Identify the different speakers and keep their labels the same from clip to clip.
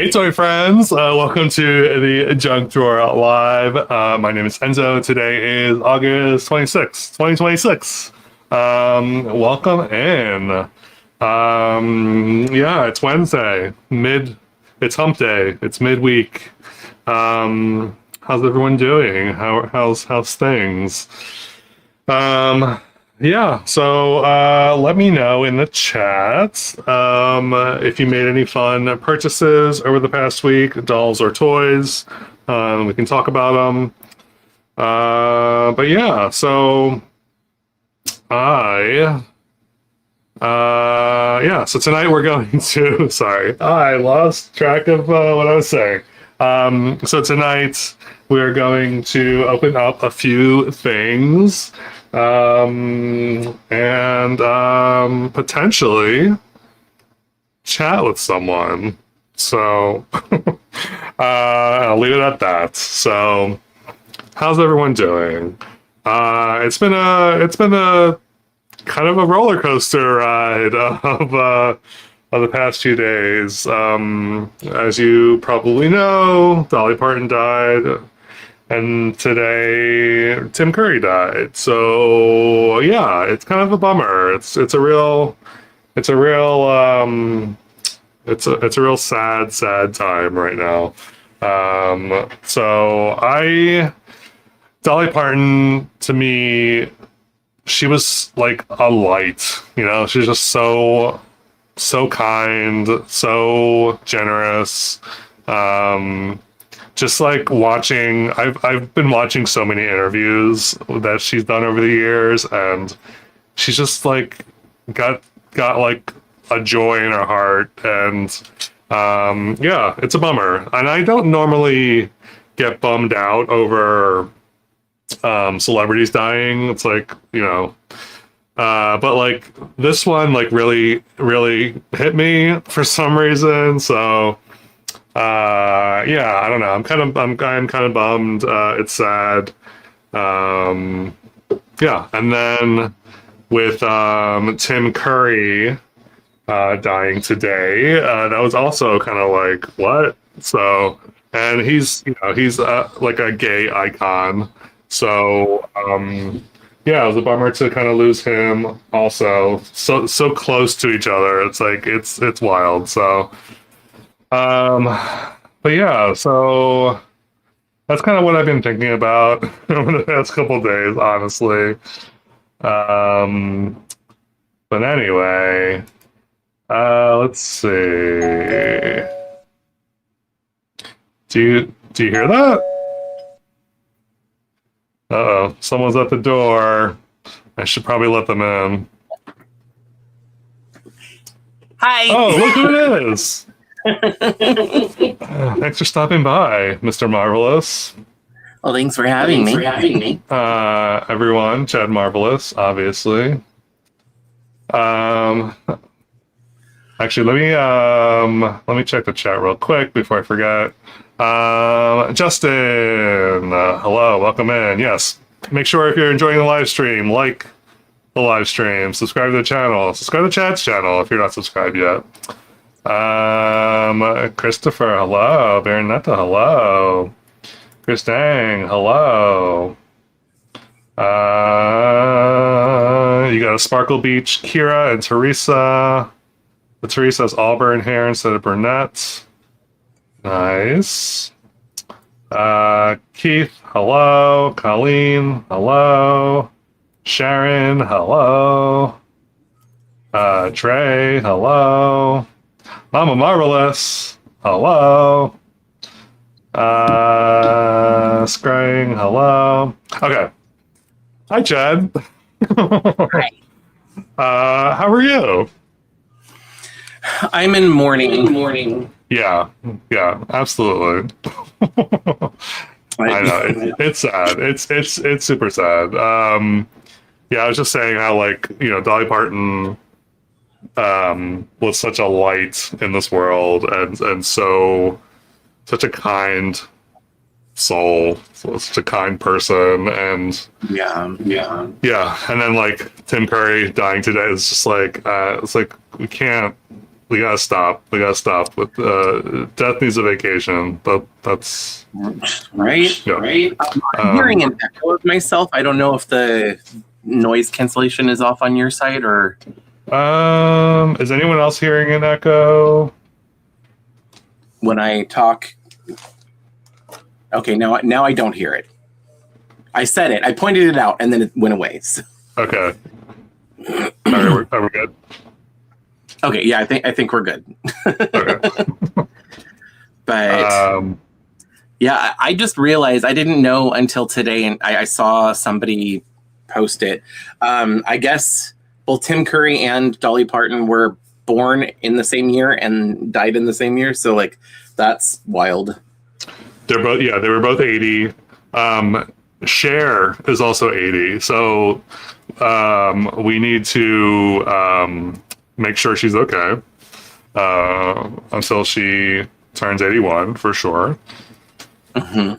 Speaker 1: Hey, toy friends! Welcome to the Junk Drawer Live. My name is Enzo. Today is August 26th, 2026. Welcome in. Yeah, it's Wednesday. It's hump day. It's midweek. How's everyone doing? How's things? Yeah, so let me know in the chat if you made any fun purchases over the past week, dolls or toys. We can talk about them. But yeah, so so tonight we're going to, sorry, I lost track of what I was saying. So tonight we're going to open up a few things. And potentially chat with someone. So I'll leave it at that. So how's everyone doing? It's been a kind of a roller coaster ride of the past few days. As you probably know, Dolly Parton died. And today, Tim Curry died. So yeah, it's kind of a bummer. It's a real sad time right now. Dolly Parton, to me, she was like a light. You know, she's just so kind, so generous. Just like watching, I've been watching so many interviews that she's done over the years, and she's just like got like a joy in her heart, and yeah, it's a bummer. And I don't normally get bummed out over celebrities dying. It's like, you know, but like this one like really hit me for some reason. So yeah, I don't know. I'm kind of bummed. It's sad. Yeah, and then with Tim Curry dying today, that was also kind of like what? So, and he's like a gay icon. So yeah, it was a bummer to kind of lose him. Also, so close to each other. It's like it's wild. So. But yeah, so that's kind of what I've been thinking about over the past couple of days, honestly. But anyway, let's see. Do you hear that? Uh-oh, someone's at the door. I should probably let them in.
Speaker 2: Hi.
Speaker 1: Oh, look who it is. Thanks for stopping by, Mr. Marvelous.
Speaker 2: Well, thanks for having me.
Speaker 1: Everyone, Chad Marvelous, obviously. Actually, let me check the chat real quick before I forget. Justin, hello, welcome in. Yes, make sure if you're enjoying the live stream, like the live stream, subscribe to the channel, subscribe to Chad's channel if you're not subscribed yet. Christopher, hello. Baronetta, hello. Christang, hello. You got a Sparkle Beach, Kira and Teresa. The Teresa has auburn hair instead of brunette. Nice. Keith, hello. Colleen, hello. Sharon, hello. Trey, hello. Mama Marvelous, hello. Scrying, hello. Okay. Hi, Chad.
Speaker 2: Hi.
Speaker 1: How are you?
Speaker 2: I'm in mourning.
Speaker 1: Yeah, absolutely. I know it's sad. It's super sad. Yeah, I was just saying how like Dolly Parton was such a light in this world and such a kind soul, such a kind person, and
Speaker 2: Yeah.
Speaker 1: and then like Tim Curry dying today is just like it's like we can't we gotta stop. We gotta stop with death needs a vacation. That's
Speaker 2: right.
Speaker 1: yeah.
Speaker 2: Right. I'm hearing an echo of myself. I don't know if the noise cancellation is off on your side or.
Speaker 1: Is anyone else hearing an echo?
Speaker 2: When I talk. Okay, now I don't hear it. I said it. I pointed it out, and then it went away. So.
Speaker 1: Okay. Are we good?
Speaker 2: Okay, yeah, I think we're good.
Speaker 1: Okay.
Speaker 2: But yeah, I just realized I didn't know until today, and I saw somebody post it. I guess both Tim Curry and Dolly Parton were born in the same year and died in the same year, so like that's wild.
Speaker 1: They were both 80. Cher is also 80, so we need to make sure she's okay until she turns 81 for sure.
Speaker 2: Mm-hmm.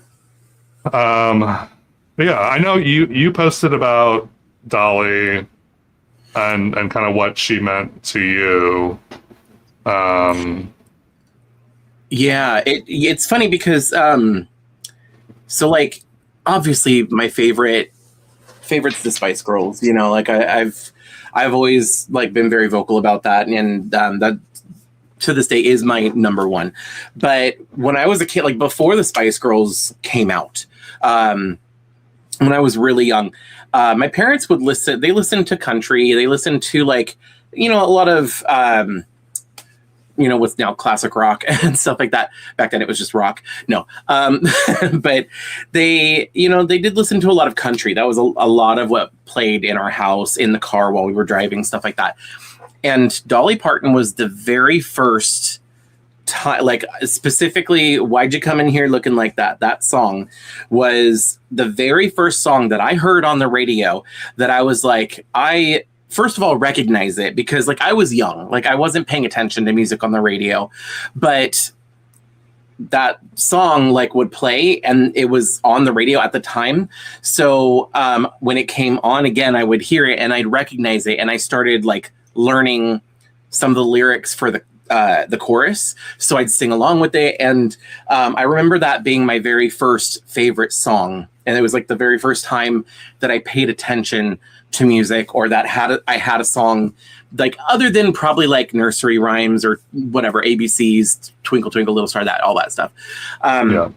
Speaker 1: Yeah, I know you posted about Dolly and kind of what she meant to you.
Speaker 2: Yeah, it's funny because so like obviously my favorite's the Spice Girls. You know, like I've always like been very vocal about that, and that to this day is my number one. But when I was a kid, like before the Spice Girls came out, when I was really young, my parents would listen. They listened to country. They listened to like, you know, a lot of you know, what's now classic rock and stuff like that. Back then it was just rock. No. But they, you know, they did listen to a lot of country. That was a lot of what played in our house, in the car while we were driving, stuff like that. And Dolly Parton was the very first time, like specifically, Why'd You Come In Here Looking Like That? That song was the very first song that I heard on the radio that I was like, first of all, recognize it because like I was young, like I wasn't paying attention to music on the radio, but that song like would play and it was on the radio at the time. So when it came on again, I would hear it and I'd recognize it. And I started like learning some of the lyrics for the chorus. So I'd sing along with it. And I remember that being my very first favorite song. And it was like the very first time that I paid attention to music, or that I had a song like other than probably like nursery rhymes or whatever, ABCs, Twinkle Twinkle Little Star, that all that stuff. Yeah.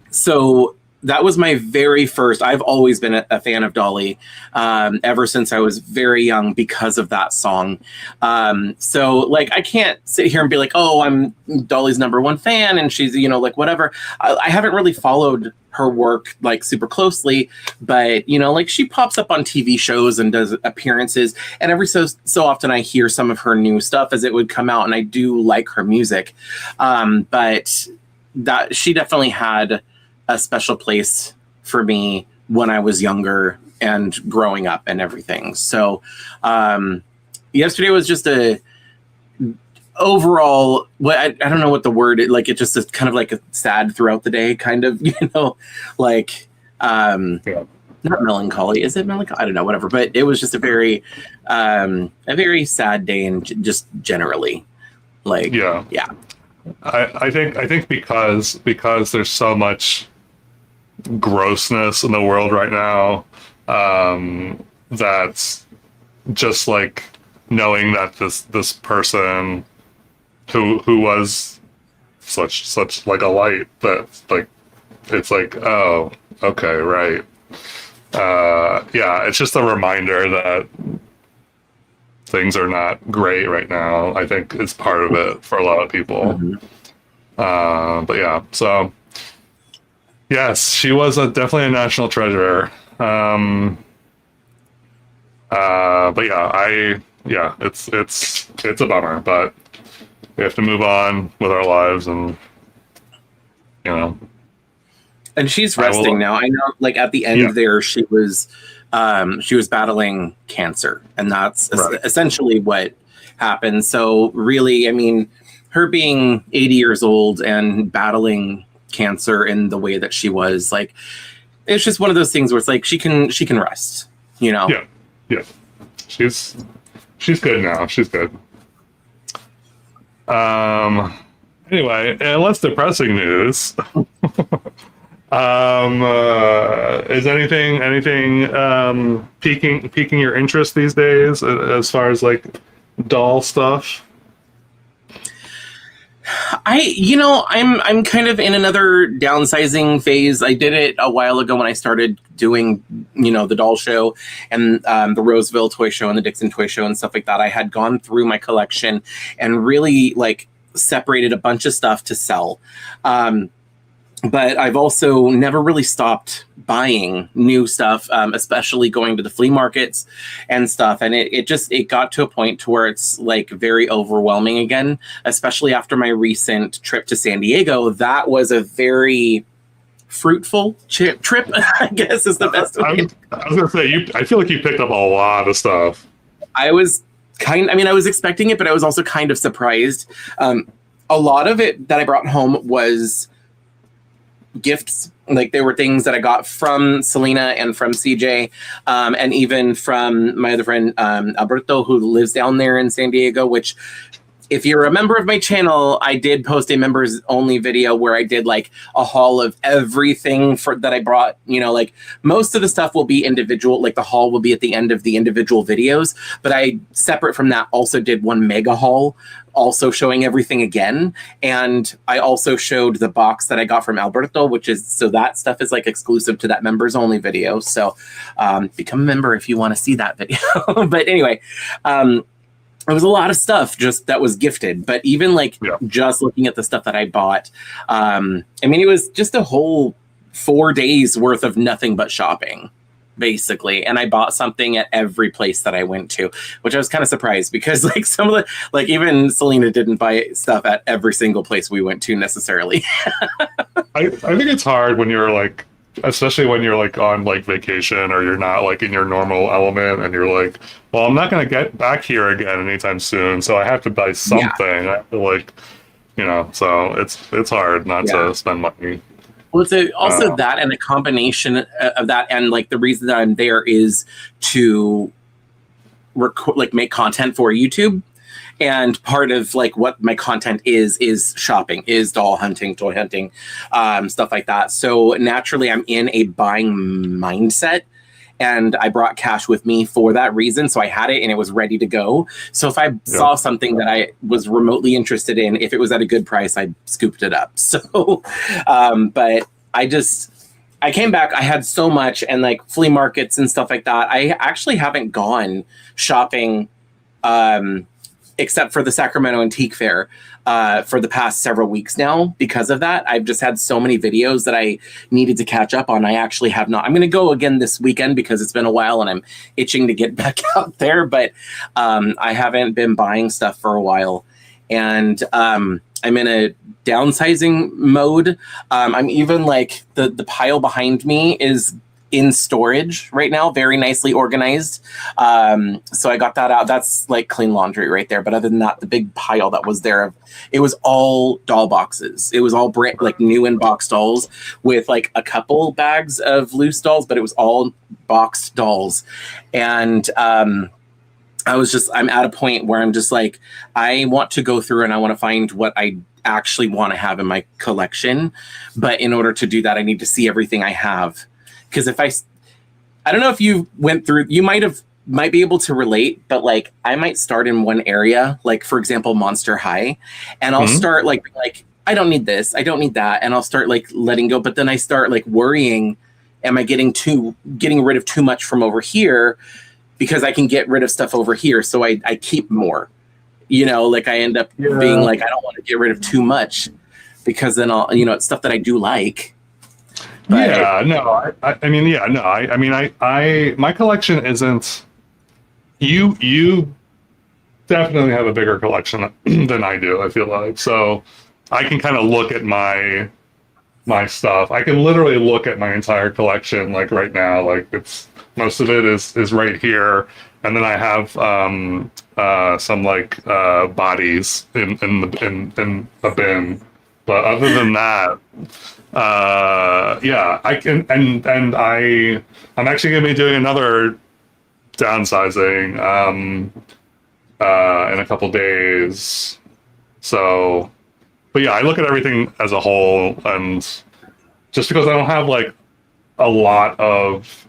Speaker 2: So that was my very first. I've always been a fan of Dolly ever since I was very young because of that song. So like I can't sit here and be like, oh, I'm Dolly's number one fan and she's, you know, like whatever. I haven't really followed her work like super closely, but you know, like she pops up on TV shows and does appearances, and every so often I hear some of her new stuff as it would come out, and I do like her music. But that she definitely had a special place for me when I was younger and growing up and everything. So yesterday was just a overall, I don't know what the word, like it just is kind of like a sad throughout the day kind of, you know, like not melancholy. Is it melancholy? I don't know, whatever. But it was just a very sad day, and just generally like yeah.
Speaker 1: I think because there's so much grossness in the world right now, that's just like knowing that this person who was such like a light, that like it's like, oh, okay, right. Yeah, it's just a reminder that things are not great right now. I think it's part of it for a lot of people. Mm-hmm. But yeah, so yes, she was definitely a national treasure. But yeah, it's a bummer, but we have to move on with our lives, and you know. And
Speaker 2: she's resting now. I know, like at the end there, she was battling cancer, and that's essentially what happened. So really, I mean, her being 80 years old and battling cancer in the way that she was, like, it's just one of those things where it's like she can rest, you know.
Speaker 1: Yeah. She's good now. She's good. Anyway, less depressing news. Is anything piquing your interest these days as far as like doll stuff?
Speaker 2: I'm kind of in another downsizing phase. I did it a while ago when I started doing, the doll show and the Roseville toy show and the Dixon toy show and stuff like that. I had gone through my collection and really like separated a bunch of stuff to sell. But I've also never really stopped buying new stuff, especially going to the flea markets and stuff. And it got to a point to where it's like very overwhelming again, especially after my recent trip to San Diego. That was a very fruitful trip, I guess is the best way.
Speaker 1: I was gonna say, I feel like you picked up a lot of stuff.
Speaker 2: I was I was expecting it, but I was also kind of surprised. A lot of it that I brought home was gifts. Like there were things that I got from Selena and from CJ, and even from my other friend Alberto, who lives down there in San Diego, which if you're a member of my channel, I did post a members only video where I did like a haul of everything that I brought. Like most of the stuff will be individual, like the haul will be at the end of the individual videos, but I, separate from that, also did one mega haul, also showing everything again. And I also showed the box that I got from Alberto, so that stuff is like exclusive to that members only video. So become a member if you want to see that video. But anyway, it was a lot of stuff just that was gifted, but even just looking at the stuff that I bought, it was just a whole 4 days worth of nothing but shopping, basically. And I bought something at every place that I went to, which I was kind of surprised because some of the, even Selena didn't buy stuff at every single place we went to necessarily.
Speaker 1: I think it's hard when you're especially when you're on vacation or you're not in your normal element and you're like, well, I'm not going to get back here again anytime soon, so I have to buy something. I have to so it's hard not to spend money.
Speaker 2: Well, it's also that, and a combination of that, and the reason that I'm there is to record, make content for YouTube. And part of what my content is shopping, is doll hunting, toy hunting, stuff like that. So naturally, I'm in a buying mindset, and I brought cash with me for that reason. So I had it and it was ready to go. So if I saw something that I was remotely interested in, if it was at a good price, I scooped it up. So, but I came back, I had so much, and flea markets and stuff like that. I actually haven't gone shopping, except for the Sacramento Antique Fair, for the past several weeks now. Because of that, I've just had so many videos that I needed to catch up on. I actually have not. I'm going to go again this weekend because it's been a while and I'm itching to get back out there. But I haven't been buying stuff for a while. And I'm in a downsizing mode. I'm even the pile behind me is in storage right now, very nicely organized. So I got that out. That's clean laundry right there. But other than that, the big pile that was there, it was all doll boxes. It was all new in box dolls with a couple bags of loose dolls, but it was all boxed dolls. And I'm at a point where I'm just I want to go through and I want to find what I actually want to have in my collection. But in order to do that, I need to see everything I have. Because if I don't know if you went through, you might be able to relate, but I might start in one area, for example, Monster High, and I'll start I don't need this, I don't need that, and I'll start letting go. But then I start worrying, am I getting rid of too much from over here? Because I can get rid of stuff over here, so I keep more. I end up being I don't want to get rid of too much, because then I'll it's stuff that I do like. But my collection isn't. You definitely have a bigger collection than I do, I feel like. So I can kind of look at my stuff. I can literally look at my entire collection right now. It's most of it is right here, and then I have some bodies in a bin. But other than that, I can, and I'm actually going to be doing another downsizing in a couple days.
Speaker 1: So, but yeah, I look at everything as a whole, and just because I don't have like a lot of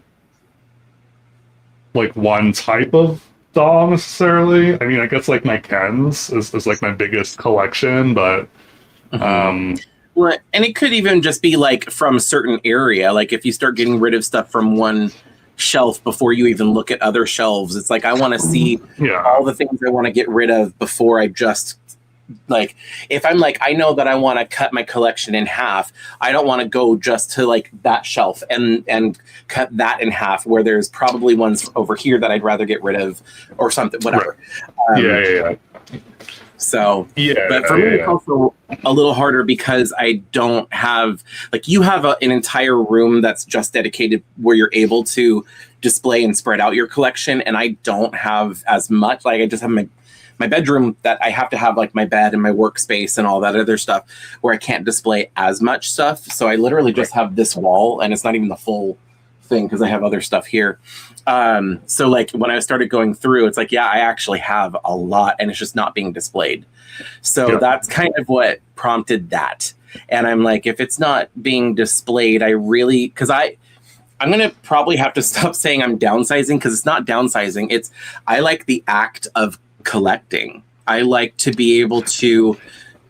Speaker 1: like one type of doll necessarily. I mean, I guess like my Kens is like my biggest collection, but
Speaker 2: Mhm.
Speaker 1: um,
Speaker 2: Well, and it could even just be like from a certain area. Like if you start getting rid of stuff from one shelf before you even look at other shelves, it's like I want to see
Speaker 1: yeah,
Speaker 2: all the things I want to get rid of before I just like if I'm like I know that I want to cut my collection in half. I don't want to go just to like that shelf and cut that in half where there's probably ones over here that I'd rather get rid of or something,
Speaker 1: right,
Speaker 2: whatever.
Speaker 1: yeah,
Speaker 2: Um,
Speaker 1: yeah,
Speaker 2: so,
Speaker 1: yeah,
Speaker 2: but for
Speaker 1: yeah,
Speaker 2: me,
Speaker 1: yeah,
Speaker 2: it's
Speaker 1: yeah.
Speaker 2: also a little harder because I don't have, like, you have an entire room that's just dedicated where you're able to display and spread out your collection. And I don't have as much. Like, I just have my bedroom that I have to have, like, my bed and my workspace and all that other stuff where I can't display as much stuff. So I literally
Speaker 1: Right.
Speaker 2: just have this wall, and it's not even the full thing because I have other stuff here. So like when I started going through, it's like, yeah, I actually have a lot and it's just not being displayed. So
Speaker 1: Yeah.
Speaker 2: that's kind of what prompted that. And I'm like, if it's not being displayed, I really, because I'm going to probably have to stop saying I'm downsizing because it's not downsizing. It's, I like the act of collecting. I like to be able to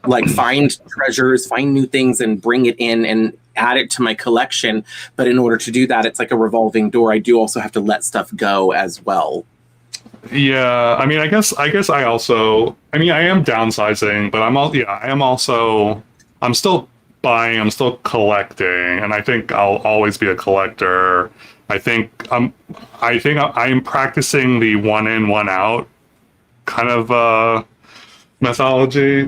Speaker 2: like find treasures, find new things and bring it in and add it to my collection. But in order to do that, it's like a revolving door. I do also have to let stuff go as well.
Speaker 1: Yeah, I mean, I mean, I am downsizing, but I am also, I'm still buying, I'm still collecting, and I think I'll always be a collector. I think I'm practicing the one in, one out kind of methodology,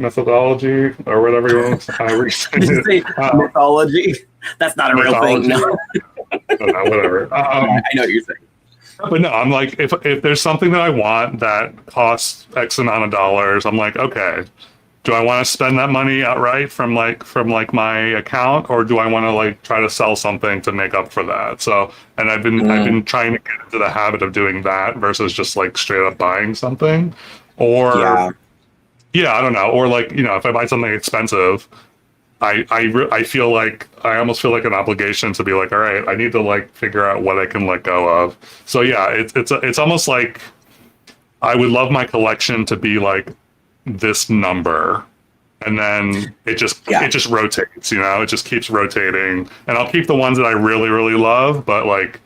Speaker 1: or whatever you want, however you say
Speaker 2: Did you
Speaker 1: it.
Speaker 2: say mythology? That's not a real thing.
Speaker 1: Mythology,
Speaker 2: No,
Speaker 1: I don't know, whatever.
Speaker 2: I know what you're saying.
Speaker 1: But no, I'm like, if there's something that I want that costs X amount of dollars, I'm like, okay, do I want to spend that money outright from my account, or do I want to like try to sell something to make up for that? So, and I've
Speaker 2: Mm,
Speaker 1: been trying to get into the habit of doing that versus just like straight up buying something, or
Speaker 2: yeah.
Speaker 1: yeah, I don't know, or like if I buy something expensive, I feel like I almost feel like an obligation to be like, all right, I need to like figure out what I can let go of. So yeah, it's almost like I would love my collection to be like this number, and then
Speaker 2: Yeah.
Speaker 1: it just rotates. It just keeps rotating, and I'll keep the ones that I really really love. But like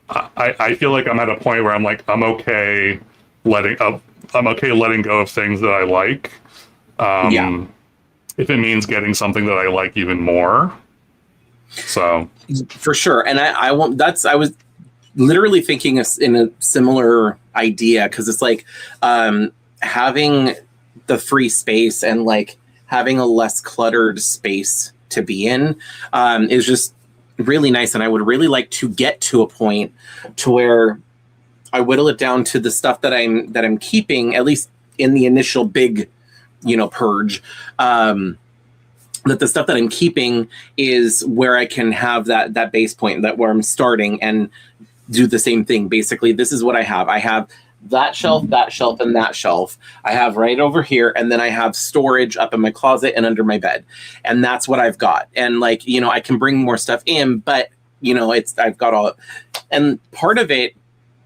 Speaker 1: I feel like I'm at a point where I'm like I'm okay letting go of things that I like.
Speaker 2: Yeah.
Speaker 1: Um, if it means getting something that I like even more. So,
Speaker 2: For sure. And I won't, I was literally thinking in a similar idea because it's like having the free space and like having a less cluttered space to be in is just really nice. And I would really like to get to a point to where I whittle it down to the stuff that I'm keeping, at least in the initial big, purge. That the stuff that I'm keeping is where I can have that base point, that where I'm starting and do the same thing. Basically, this is what I have. I have that shelf, and that shelf. I have right over here, and then I have storage up in my closet and under my bed, and that's what I've got. And like I can bring more stuff in, but I've got all. And part of it,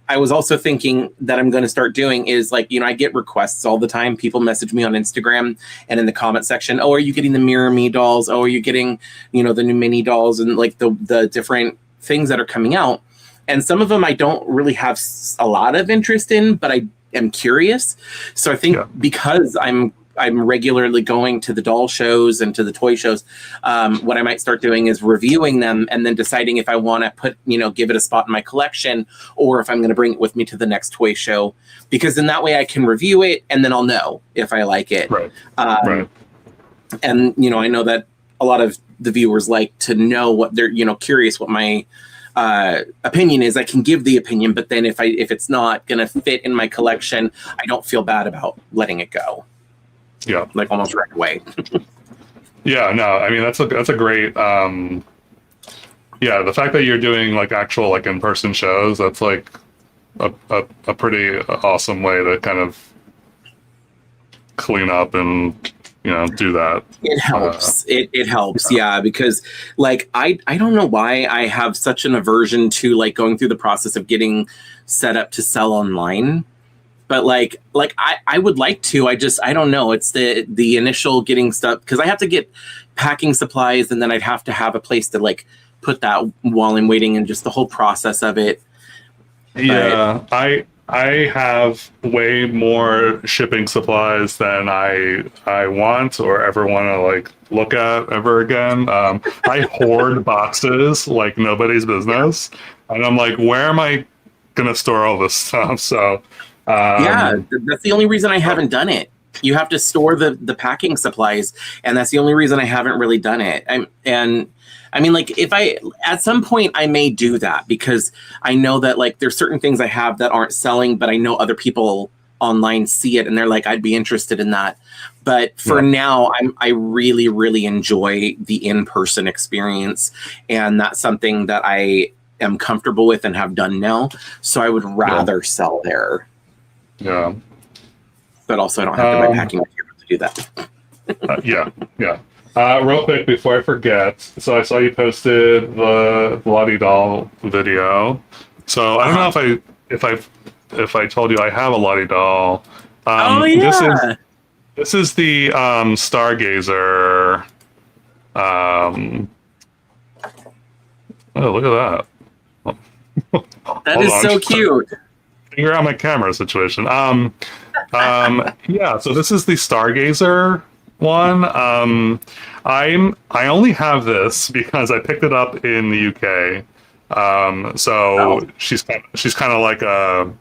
Speaker 2: I was also thinking that I'm going to start doing is like, I get requests all the time. People message me on Instagram and in the comment section, oh, are you getting the Mirror Me dolls? Oh, are you getting, the new mini dolls and like the different things that are coming out? And some of them I don't really have a lot of interest in, but I am curious. So I think
Speaker 1: yeah,
Speaker 2: because I'm regularly going to the doll shows and to the toy shows. What I might start doing is reviewing them and then deciding if I want to give it a spot in my collection or if I'm going to bring it with me to the next toy show, because in that way I can review it and then I'll know if I like it.
Speaker 1: right,
Speaker 2: Um,
Speaker 1: right.
Speaker 2: and, I know that a lot of the viewers like to know what they're, curious what my opinion is. I can give the opinion, but then if it's not going to fit in my collection, I don't feel bad about letting it go.
Speaker 1: Yeah,
Speaker 2: Like almost right away.
Speaker 1: yeah. No, I mean that's a great. Yeah, the fact that you're doing like actual like in person shows, that's like a pretty awesome way to kind of clean up and do that.
Speaker 2: It helps. It helps, yeah, because like I don't know why I have such an aversion to like going through the process of getting set up to sell online. But like I would like to. I don't know. It's the initial getting stuff, because I have to get packing supplies, and then I'd have to have a place to like put that while I'm waiting, and just the whole process of it.
Speaker 1: Yeah, I have way more shipping supplies than I want or ever want to like look at ever again. I hoard boxes like nobody's business, and I'm like, where am I gonna store all this stuff? So
Speaker 2: yeah, that's the only reason I haven't done it. You have to store the packing supplies, and that's the only reason I haven't really done it. I mean, like, if I, at some point, I may do that, because I know that, like, there's certain things I have that aren't selling, but I know other people online see it, and they're like, I'd be interested in that. But for now, I really, really enjoy the in-person experience, and that's something that I am comfortable with and have done now. So I would rather sell there.
Speaker 1: Yeah.
Speaker 2: But also, I don't have to buy packing material to do that.
Speaker 1: Yeah. Real quick before I forget, so I saw you posted the Lottie doll video. So I don't know if I told you I have a Lottie doll.
Speaker 2: Oh yeah.
Speaker 1: This is the Stargazer. Oh, look at that.
Speaker 2: That is so cute.
Speaker 1: Figure out my camera situation. Yeah, so this is the Stargazer one. I only have this because I picked it up in the UK. She's kind of like a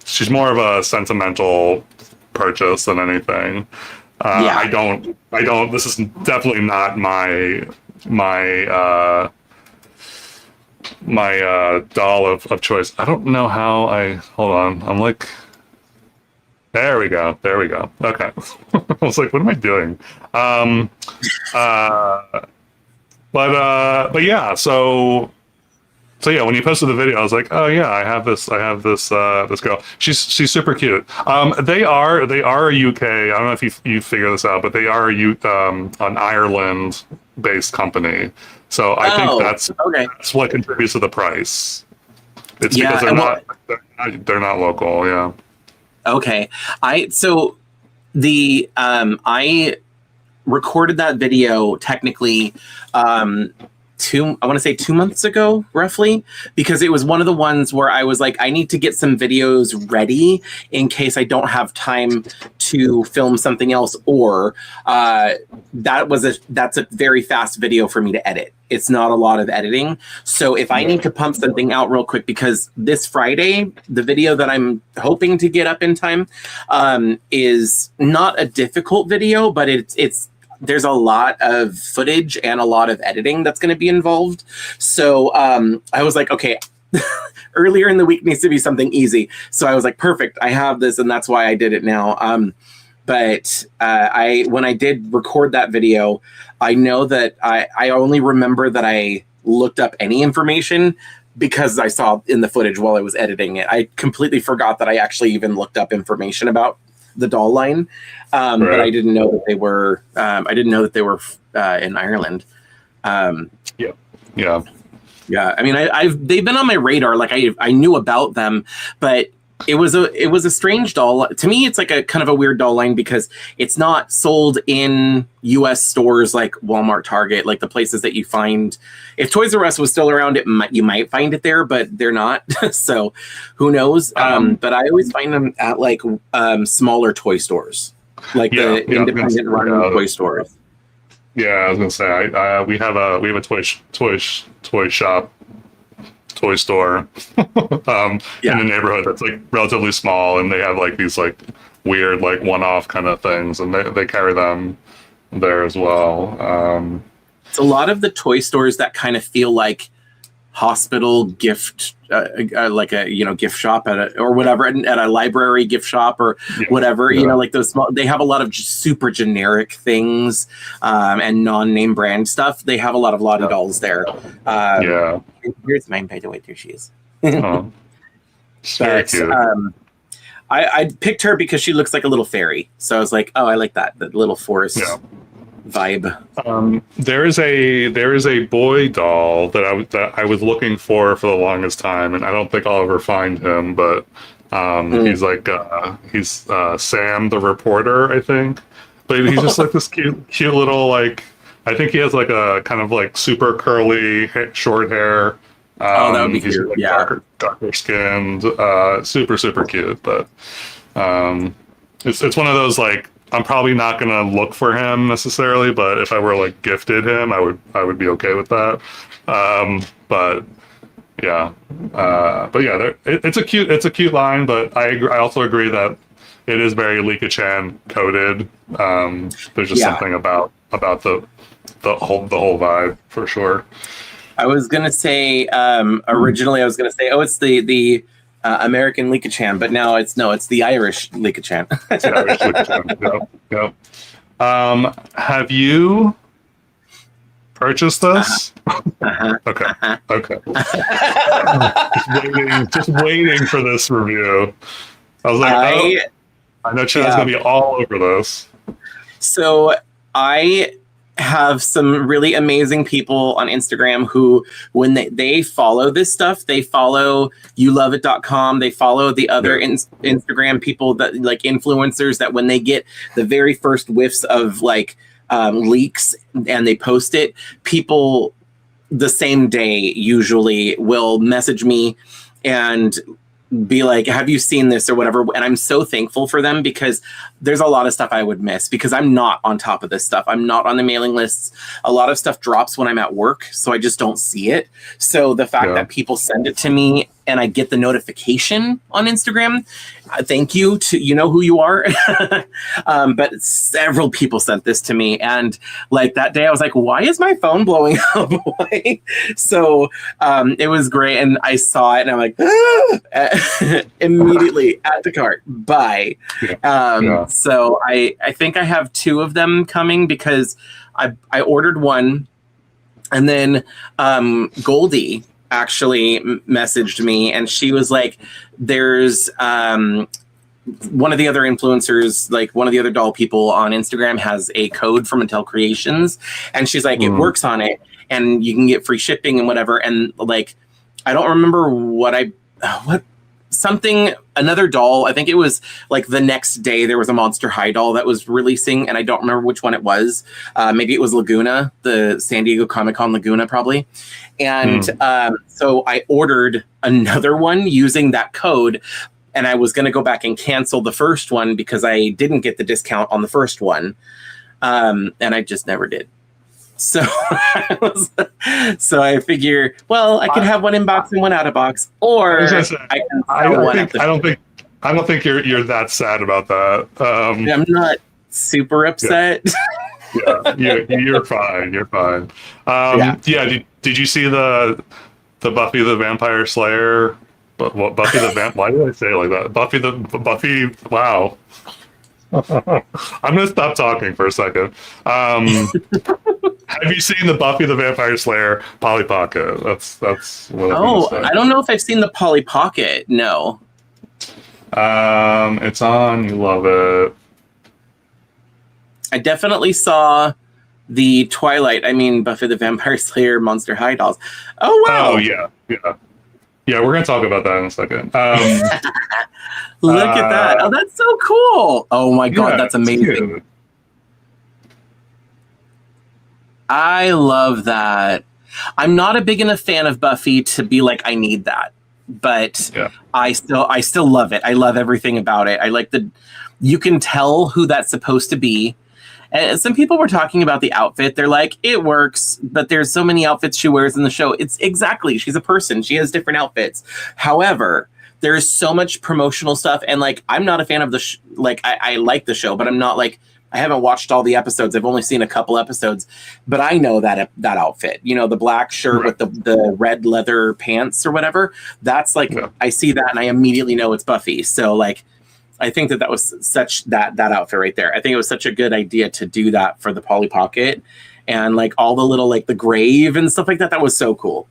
Speaker 1: she's more of a sentimental purchase than anything. I don't. This is definitely not my doll of choice. I don't know how hold on. I'm like, there we go. Okay. I was like, what am I doing? But yeah, so yeah, when you posted the video, I was like, oh yeah, I have this girl. She's super cute. They are a UK. I don't know if you figure this out, but they are an Ireland based company. So I think that's what contributes to the price. It's because they're not local. Yeah.
Speaker 2: Okay. I recorded that video technically I want to say 2 months ago, roughly, because it was one of the ones where I was like, I need to get some videos ready in case I don't have time to film something else, or that's a very fast video for me to edit. It's not a lot of editing. So if I need to pump something out real quick, because this Friday, the video that I'm hoping to get up in time is not a difficult video, but there's a lot of footage and a lot of editing that's going to be involved. So I was like, okay, earlier in the week needs to be something easy. So I was like, perfect, I have this, and that's why I did it now. But when I did record that video, I know that I only remember that I looked up any information because I saw in the footage while I was editing it. I completely forgot that I actually even looked up information about the doll line, but I didn't know that they were. I didn't know that they were in Ireland.
Speaker 1: Yeah.
Speaker 2: I mean, they've been on my radar. Like I knew about them, but it was a strange doll to me. It's like a kind of a weird doll line because it's not sold in U.S. stores like Walmart, Target, like the places that you find. If Toys R Us was still around, you might find it there, but they're not. So who knows? But I always find them at like smaller toy stores, like the independent running toy stores.
Speaker 1: Yeah, I was gonna say we have a toy shop. Toy store in the neighborhood that's like relatively small, and they have like these like weird like one-off kind of things, and they carry them there as well.
Speaker 2: It's a lot of the toy stores that kind of feel like hospital gift, like a gift shop or whatever, at a library gift shop or whatever. Like those small. They have a lot of super generic things and non-name brand stuff. They have a lot of Lottie dolls there. Here's mine, by the way. There she is.
Speaker 1: Very cute.
Speaker 2: I picked her because she looks like a little fairy. So I was like, oh, I like that little forest vibe.
Speaker 1: There is a boy doll that I was looking for the longest time, and I don't think I'll ever find him. But he's like Sam the reporter, I think. But he's just like this cute little like. I think he has like a kind of like super curly short hair.
Speaker 2: That would be
Speaker 1: he's
Speaker 2: cute.
Speaker 1: like
Speaker 2: Yeah,
Speaker 1: darker skinned, super cute. But it's one of those like I'm probably not gonna look for him necessarily, but if I were like gifted him, I would be okay with that. But yeah, it's a cute line, but I also agree that it is very Lika Chan coded. There's just something about the whole vibe for sure.
Speaker 2: I was gonna say originally I was gonna say it's the American Lika Chan, but now it's the Irish Lika Chan.
Speaker 1: It's the Irish Lika Chan. Yep. Have you purchased this? Okay. Just waiting for this review. I was like, I know Chad's gonna be all over this.
Speaker 2: So I have some really amazing people on Instagram who, when they follow this stuff, they follow youloveit.com, they follow the other Instagram people that like influencers that when they get the very first whiffs of like leaks and they post it, people the same day usually will message me and be like, have you seen this or whatever? And I'm so thankful for them because there's a lot of stuff I would miss because I'm not on top of this stuff. I'm not on the mailing lists. A lot of stuff drops when I'm at work, so I just don't see it. So the fact that people send it to me and I get the notification on Instagram, thank you to, you know who you are. But several people sent this to me. And like that day I was like, why is my phone blowing up? So it was great. And I saw it and I'm like, immediately add to cart, buy. So I think I have 2 of them coming because I ordered one and then Goldie actually messaged me and she was like, there's one of the other influencers, like one of the other doll people on Instagram has a code from Mattel Creations and she's like, it works on it and you can get free shipping and whatever. And like, I don't remember another doll, I think it was like the next day there was a Monster High doll that was releasing and I don't remember which one it was. Maybe it was Laguna, the San Diego Comic-Con Laguna probably. And so I ordered another one using that code and I was going to go back and cancel the first one because I didn't get the discount on the first one. And I just never did. So I figure, well, I could have one in box and one out of box, or I can sell one.
Speaker 1: I don't think you're that sad about that.
Speaker 2: I'm not super upset.
Speaker 1: You're fine. You're fine. Did you see the Buffy the Vampire Slayer? But what Buffy the Vamp? Why did I say it like that? Buffy. Wow. I'm gonna stop talking for a second. Have you seen the Buffy the Vampire Slayer Polly Pocket? That's what I'm gonna say.
Speaker 2: I don't know if I've seen the Polly Pocket. No.
Speaker 1: It's on You Love It.
Speaker 2: I definitely saw the Buffy the Vampire Slayer Monster High dolls. Oh wow.
Speaker 1: Oh yeah. We're gonna talk about that in a second.
Speaker 2: Look at that. Oh, that's so cool. Oh my god, that's amazing. Cute. I love that. I'm not a big enough fan of Buffy to be like, I need that. But I still love it. I love everything about it. I like you can tell who that's supposed to be. And some people were talking about the outfit. They're like, it works, but there's so many outfits she wears in the show. It's exactly, she's a person. She has different outfits. However, there's so much promotional stuff. And like, I'm not a fan of I like the show, but I'm not like, I haven't watched all the episodes. I've only seen a couple episodes, but I know that outfit, the black shirt with the red leather pants or whatever. That's like, I see that and I immediately know it's Buffy. So like, I think that was such that outfit right there. I think it was such a good idea to do that for the Polly Pocket and like all the little, like the grave and stuff like that. That was so cool.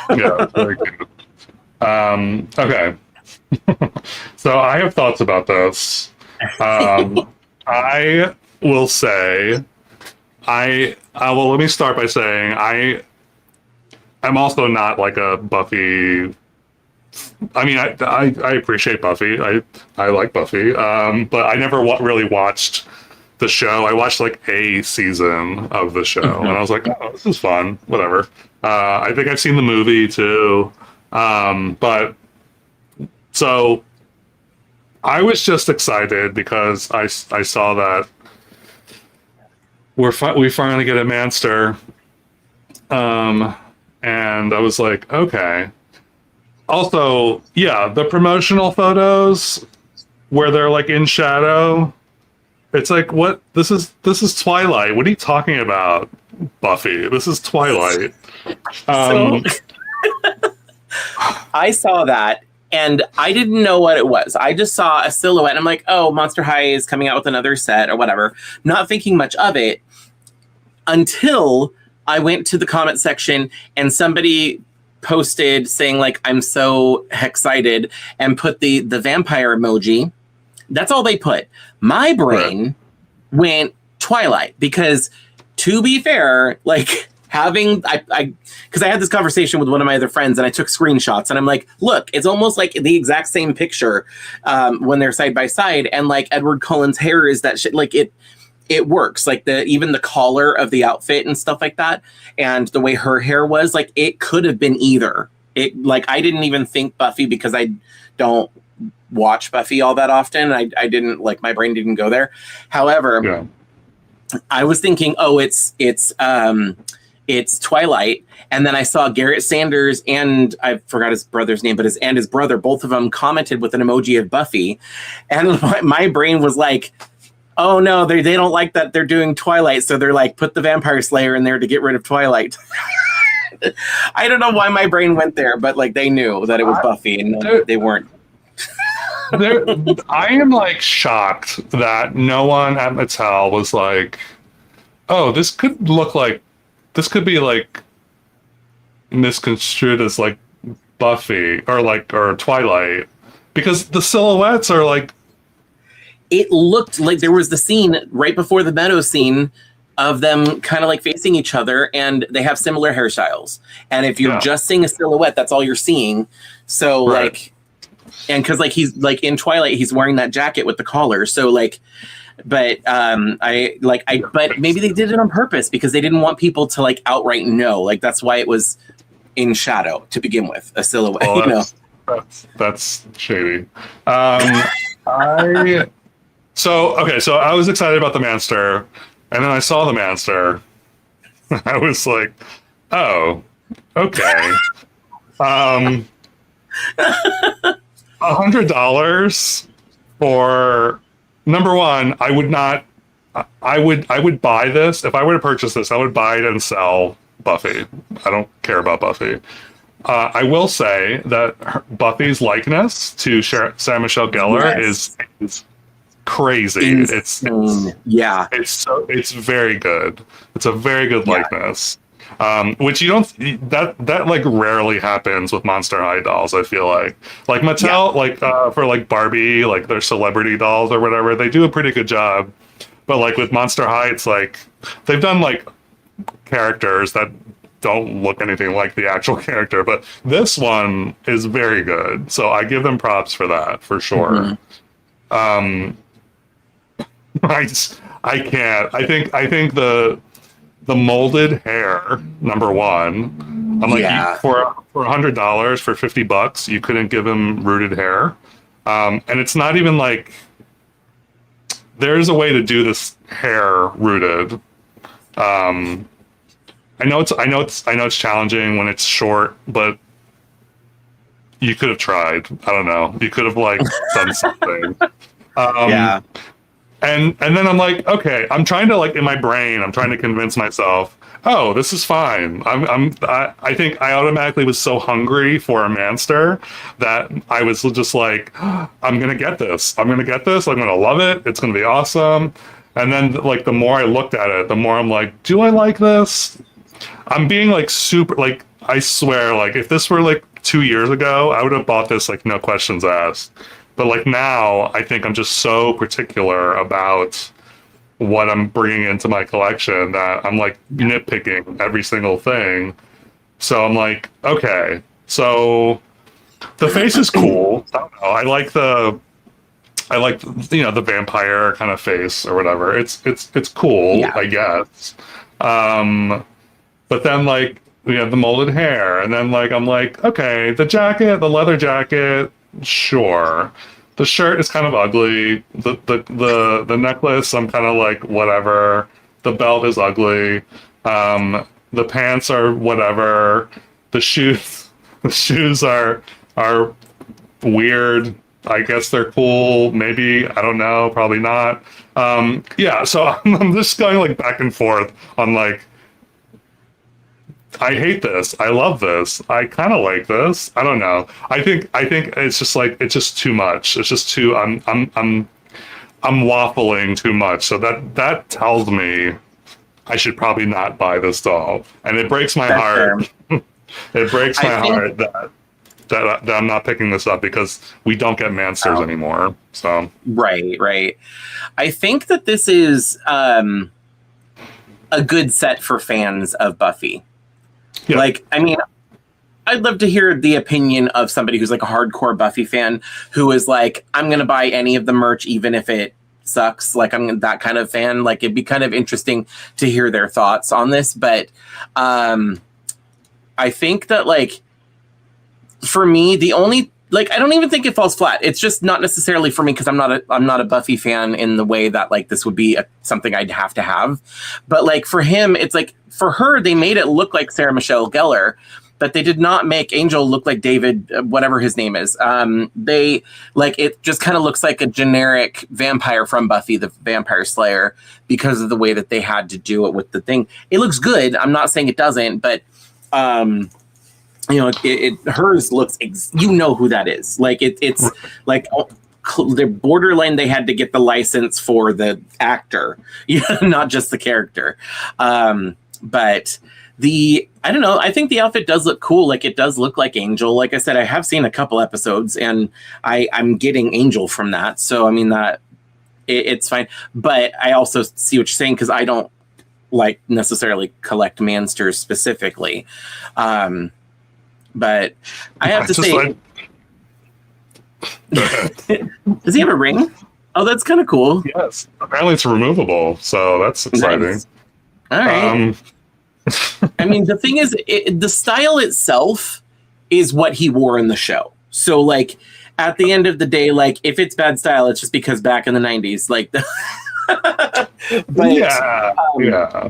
Speaker 1: Yeah, very good. Okay. So I have thoughts about this. I will say, well, let me start by saying I'm also not like a Buffy. I mean, I appreciate Buffy. I like Buffy, but I never really watched the show. I watched like a season of the show, and I was like, oh, this is fun. Whatever. I think I've seen the movie too, but so I was just excited because I saw that we finally get a Manster, and I was like, okay. Also, yeah, the promotional photos where they're like in shadow. It's like, what? This is Twilight. What are you talking about, Buffy? This is Twilight.
Speaker 2: So I saw that and I didn't know what it was. I just saw a silhouette. And I'm like, oh, Monster High is coming out with another set or whatever. Not thinking much of it until I went to the comment section and somebody posted saying like, I'm so excited, and put the vampire emoji. That's all they put. My brain went Twilight because, to be fair, like having because I had this conversation with one of my other friends and I took screenshots and I'm like, look, it's almost like the exact same picture when they're side by side, and like Edward Cullen's hair is that shit. Like it works, like even the collar of the outfit and stuff like that, and the way her hair was, like it could have been either. It like I didn't even think Buffy because I don't watch Buffy all that often. I didn't like, my brain didn't go there. However, I was thinking, oh, it's Twilight, and then I saw Garrett Sanders and I forgot his brother's name, but his brother, both of them commented with an emoji of Buffy, and my brain was like, oh no, they don't like that they're doing Twilight, so they're like, put the Vampire Slayer in there to get rid of Twilight. I don't know why my brain went there, but like they knew that it was Buffy, and they weren't.
Speaker 1: I am like shocked that no one at Mattel was like, oh, this could be like misconstrued as like Buffy or Twilight, because the silhouettes are like.
Speaker 2: It looked like there was the scene right before the meadow scene of them kind of like facing each other, and they have similar hairstyles. And if you're just seeing a silhouette, that's all you're seeing. So like, and because like he's like in Twilight, he's wearing that jacket with the collar. So like, but but maybe they did it on purpose because they didn't want people to like outright know. Like that's why it was in shadow to begin with, a silhouette.
Speaker 1: Well, that's shady. So I was excited about the Manster, and then I saw the Manster. I was like, oh, okay. $100 for number one. I would not. I would buy this if I were to purchase this. I would buy it and sell Buffy. I don't care about Buffy. I will say that Buffy's likeness to Sarah Michelle Gellar is crazy. It's very good. It's a very good likeness, which you don't that like rarely happens with Monster High dolls. I feel like Mattel for like Barbie, like their celebrity dolls or whatever, they do a pretty good job. But like with Monster High, it's like they've done like characters that don't look anything like the actual character, but this one is very good. So I give them props for that for sure. I can't. I think the molded hair, number one. I'm like, for $100 for $50, you couldn't give him rooted hair, and it's not even like there's a way to do this hair rooted. I know it's challenging when it's short, but you could have tried. I don't know. You could have like done something. And then I'm like, okay, I'm trying to like in my brain, I'm trying to convince myself, oh, this is fine. I think I automatically was so hungry for a Manster that I was just like, I'm gonna get this. I'm gonna love it. It's gonna be awesome. And then like the more I looked at it, the more I'm like, do I like this? I'm being like super like, I swear, like if this were like 2 years ago, I would have bought this like no questions asked. But like now, I think I'm just so particular about what I'm bringing into my collection that I'm like nitpicking every single thing. So I'm like, okay, so the face is cool. I don't know. I like the vampire kind of face or whatever. It's cool,
Speaker 2: Yeah.
Speaker 1: I guess. But then like we have the molded hair, and then like I'm like, okay, the leather jacket, sure. The shirt is kind of ugly. The necklace, I'm kind of like whatever. The belt is ugly. The pants are whatever. The shoes the shoes are weird. I guess they're cool. Maybe, I don't know. Probably not. Yeah. So I'm just going like back and forth on like, I hate this. I love this. I kind of like this. I don't know. I think it's just like it's just too much. It's just too. I'm waffling too much. So that tells me I should probably not buy this doll, and it breaks my heart. It breaks my heart that I'm not picking this up because we don't get Mansters anymore. So
Speaker 2: right. I think that this is a good set for fans of Buffy. Yeah. Like, I mean, I'd love to hear the opinion of somebody who's like a hardcore Buffy fan who is like, I'm going to buy any of the merch, even if it sucks. Like, I'm that kind of fan. Like, it'd be kind of interesting to hear their thoughts on this. But I think that, like, for me, the only, like, I don't even think it falls flat. It's just not necessarily for me because I'm not a Buffy fan in the way that like this would be something I'd have to have. But like for him, it's like for her, they made it look like Sarah Michelle Gellar, but they did not make Angel look like David, whatever his name is. They like it just kind of looks like a generic vampire from Buffy, the Vampire Slayer, because of the way that they had to do it with the thing. It looks good. I'm not saying it doesn't, but you know, hers looks, you know who that is. Like it's like the borderline. They had to get the license for the actor, not just the character. But I don't know. I think the outfit does look cool. Like it does look like Angel. Like I said, I have seen a couple episodes and I'm getting Angel from that. So, I mean it's fine. But I also see what you're saying because I don't like necessarily collect Mansters specifically. But I have to say, does he have a ring? Oh, that's kind of cool.
Speaker 1: Yes. Apparently it's removable. So that's exciting.
Speaker 2: Nice. All right. I mean, the thing is, the style itself is what he wore in the show. So, like, at the end of the day, like, if it's bad style, it's just because back in the 90s, like, but,
Speaker 1: yeah.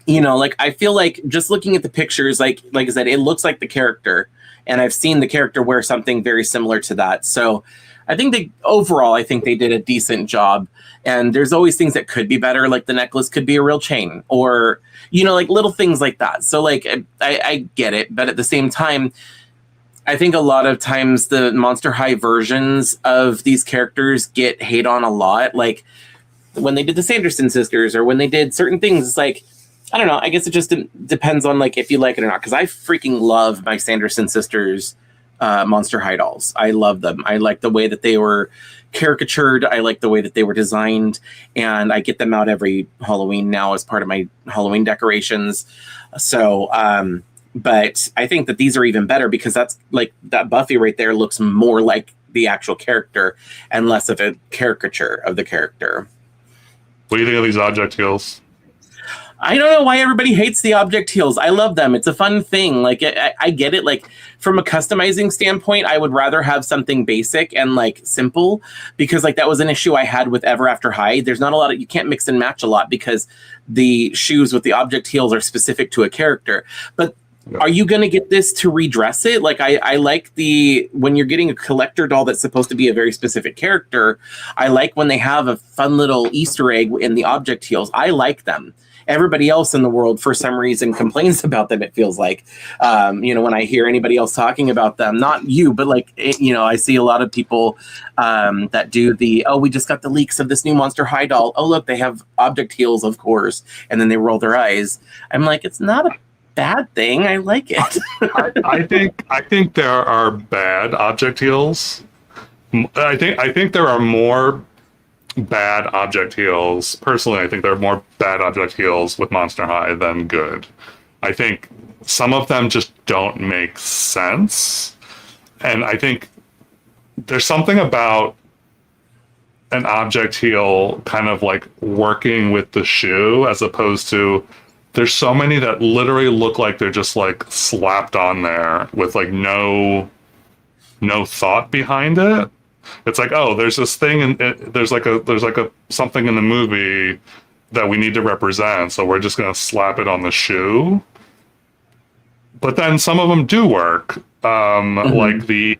Speaker 2: You know, like, I feel like just looking at the pictures, like I said, it looks like the character. And I've seen the character wear something very similar to that. So I think I think they did a decent job. And there's always things that could be better. Like the necklace could be a real chain or, you know, like little things like that. So like, I get it. But at the same time, I think a lot of times the Monster High versions of these characters get hate on a lot. Like when they did the Sanderson sisters or when they did certain things, it's like, I don't know. I guess it just depends on like if you like it or not. Because I freaking love my Sanderson sisters Monster High dolls. I love them. I like the way that they were caricatured. I like the way that they were designed, and I get them out every Halloween now as part of my Halloween decorations. So, but I think that these are even better because that's like that Buffy right there looks more like the actual character and less of a caricature of the character.
Speaker 1: What do you think of these object heels?
Speaker 2: I don't know why everybody hates the object heels. I love them. It's a fun thing. Like I get it. Like from a customizing standpoint, I would rather have something basic and like simple because like that was an issue I had with Ever After High. There's not a lot of, you can't mix and match a lot because the shoes with the object heels are specific to a character. But are you going to get this to redress it? Like I like when you're getting a collector doll that's supposed to be a very specific character, I like when they have a fun little Easter egg in the object heels. I like them. Everybody else in the world, for some reason, complains about them, it feels like. You know, when I hear anybody else talking about them, not you, but like, you know, I see a lot of people that do we just got the leaks of this new Monster High doll. Oh, look, they have object heels, of course. And then they roll their eyes. I'm like, it's not a bad thing. I like it.
Speaker 1: I think there are bad object heals. I think there are more bad object heals. Personally, I think there are more bad object heals with Monster High than good. I think some of them just don't make sense. And I think there's something about an object heal kind of like working with the shoe as opposed to there's so many that literally look like they're just like slapped on there with like no thought behind it. It's like, oh, there's this thing and there's like a something in the movie that we need to represent, so we're just going to slap it on the shoe. But then some of them do work. Like the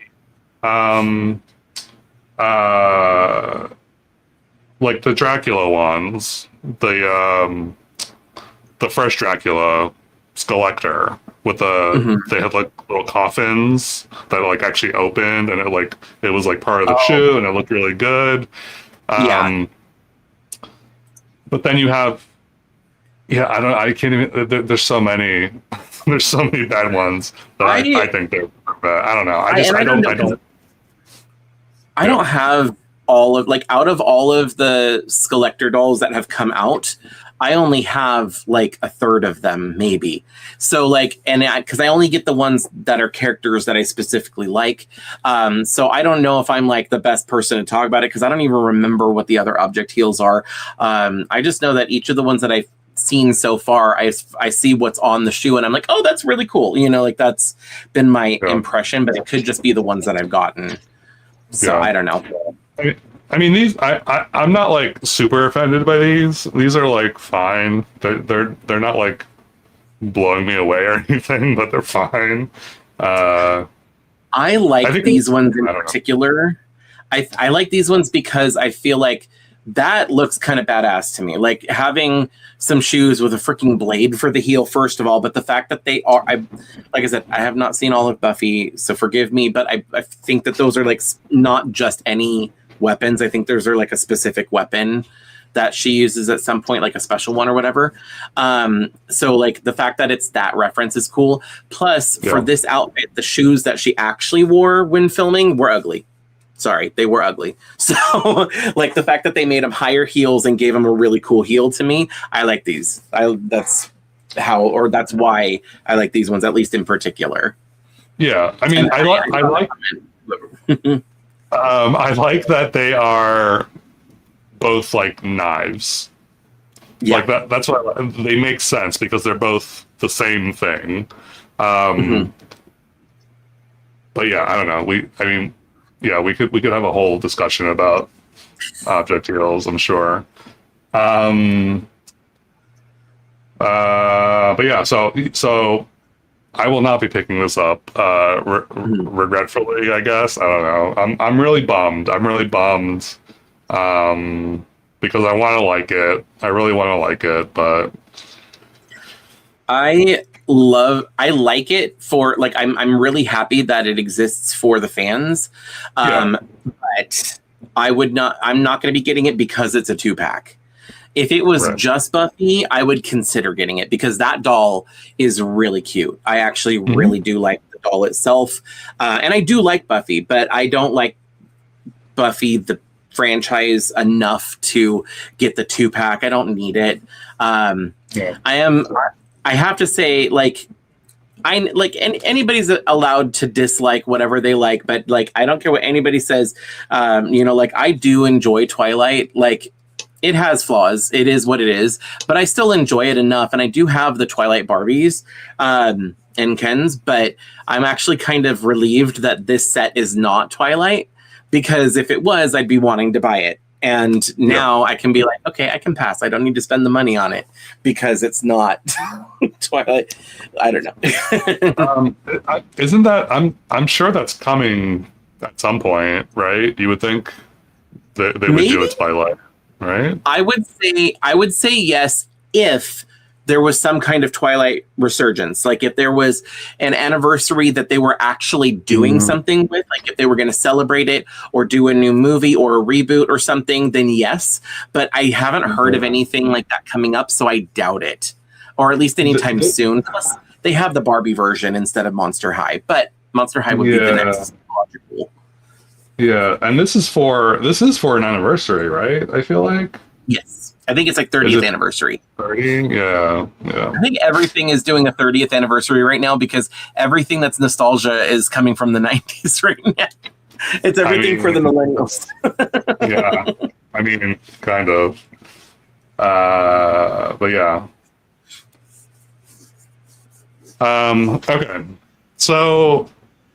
Speaker 1: like the Dracula ones, the first Dracula Skelector with they had like little coffins that like actually opened and it was like part of the shoe and it looked really good. But then you have I can't even there's so many there's so many bad ones that I think they're bad. I don't know. I don't have all of like out of all of the Skelector dolls that have come out, I only have like a third of them, maybe. So like, and because I only get the ones that are characters that I specifically like. So I don't know if I'm like the best person to talk about it because I don't even remember what the other object heals are. I just know that each of the ones that I've seen so far, I see what's on the shoe and I'm like, oh, that's really cool. You know, like that's been my impression, but it could just be the ones that I've gotten. So I don't know. I mean, these I'm not like super offended by these. These are like fine. They're not like blowing me away or anything, but they're fine. I
Speaker 2: like these ones in particular. I like these ones because I feel like that looks kind of badass to me. Like having some shoes with a freaking blade for the heel, first of all, but the fact that they are, like I said, I have not seen all of Buffy, so forgive me, but I think that those are like not just any weapons. I think those are like a specific weapon that she uses at some point, like a special one or whatever. So like the fact that it's that reference is cool. Plus for this outfit, the shoes that she actually wore when filming were ugly. Sorry, they were ugly. So like the fact that they made them higher heels and gave them a really cool heel to me, I like these. That's why I like these ones, at least in particular.
Speaker 1: Yeah, I mean, I like that they are both like knives. Yeah. Like that. That's why they make sense because they're both the same thing. But yeah, I don't know. We could have a whole discussion about object heals, I'm sure. But yeah, so I will not be picking this up regretfully, I guess. I don't know. I'm really bummed. Because I want to like it. I really want to like it, but
Speaker 2: I like it for like I'm really happy that it exists for the fans. But I'm not going to be getting it because it's a 2-pack. If it was just Buffy, I would consider getting it because that doll is really cute. I actually really do like the doll itself. And I do like Buffy, but I don't like Buffy, the franchise, enough to get the 2-pack. I don't need it. I have to say, anybody's allowed to dislike whatever they like, but like, I don't care what anybody says. I do enjoy Twilight. Like, it has flaws. It is what it is, but I still enjoy it enough. And I do have the Twilight Barbies and Kens, but I'm actually kind of relieved that this set is not Twilight, because if it was, I'd be wanting to buy it. And now I can be like, okay, I can pass. I don't need to spend the money on it because it's not Twilight. I don't know.
Speaker 1: Isn't that? I'm sure that's coming at some point, right? You would think they would do a Twilight, right? I would
Speaker 2: say yes if there was some kind of Twilight resurgence. Like if there was an anniversary that they were actually doing something with, like if they were going to celebrate it or do a new movie or a reboot or something, then yes. But I haven't heard of anything like that coming up, so I doubt it. Or at least anytime soon. they have the Barbie version instead of Monster High, but Monster High would be the next logical.
Speaker 1: Yeah, and this is for an anniversary, right? I feel like.
Speaker 2: Yes, I think it's like 30th anniversary.
Speaker 1: 30? Yeah.
Speaker 2: I think everything is doing a 30th anniversary right now because everything that's nostalgia is coming from the 90s right now. It's everything for the millennials.
Speaker 1: Yeah, I mean, kind of. But yeah. Okay. So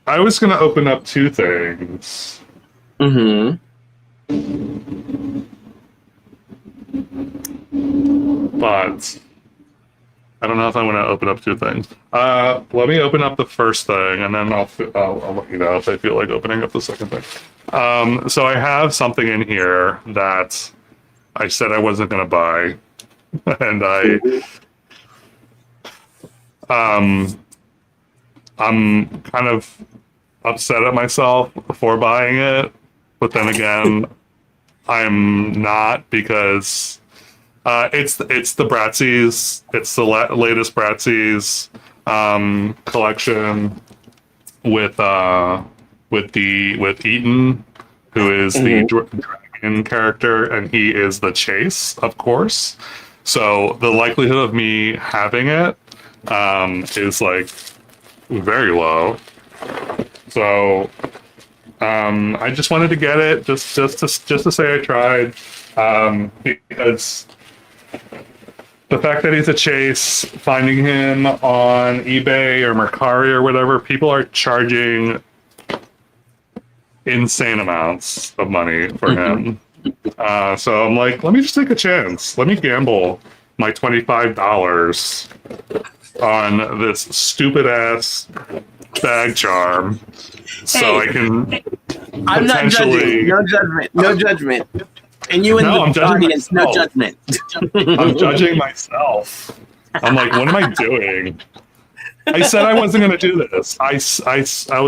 Speaker 1: I was going to open up two things.
Speaker 2: Mm-hmm.
Speaker 1: But I don't know if I want to open up two things. Let me open up the first thing, and then I'll let you know if I feel like opening up the second thing. So I have something in here that I said I wasn't going to buy, and I'm kind of upset at myself for buying it, but then again, I'm not because it's the Bratziez. It's the latest Bratziez collection with Eaton, who is the dragon character, and he is the Chase, of course. So the likelihood of me having it is like very low. So I just wanted to get it just to say I tried, because the fact that he's a Chase, finding him on eBay or Mercari or whatever, people are charging insane amounts of money for him. So I'm like, let me just take a chance. Let me gamble my $25 on this stupid ass bag charm, so I can.
Speaker 2: I'm not judging. No judgment. No judgment. And you in the audience, no judgment.
Speaker 1: I'm judging myself. I'm like, what am I doing? I said I wasn't going to do this. I was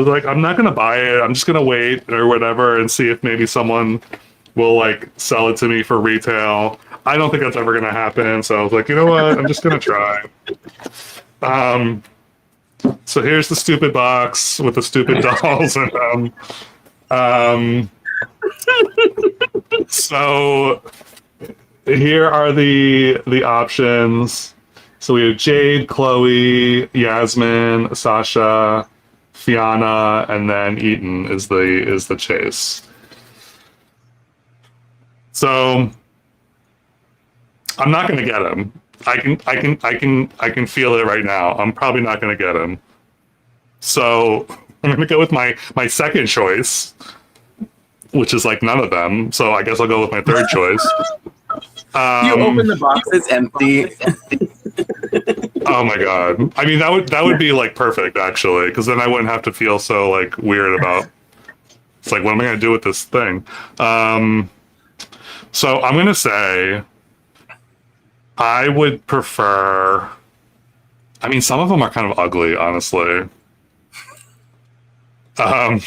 Speaker 1: like, I'm not going to buy it. I'm just going to wait or whatever and see if maybe someone will like sell it to me for retail. I don't think that's ever going to happen. So I was like, you know what? I'm just going to try. So here's the stupid box with the stupid dolls in them. So here are the options. So we have Jade, Chloe, Yasmin, Sasha, Fiona, and then Eaton is the Chase. So I'm not going to get him. I can feel it right now. I'm probably not going to get him. So I'm going to go with my second choice, which is like none of them. So I guess I'll go with my third choice.
Speaker 2: You open the box, it's empty.
Speaker 1: Oh my god! I mean, that would be like perfect actually, because then I wouldn't have to feel so like weird about. It's like, what am I going to do with this thing? So I'm going to say I would prefer. I mean, some of them are kind of ugly, honestly. I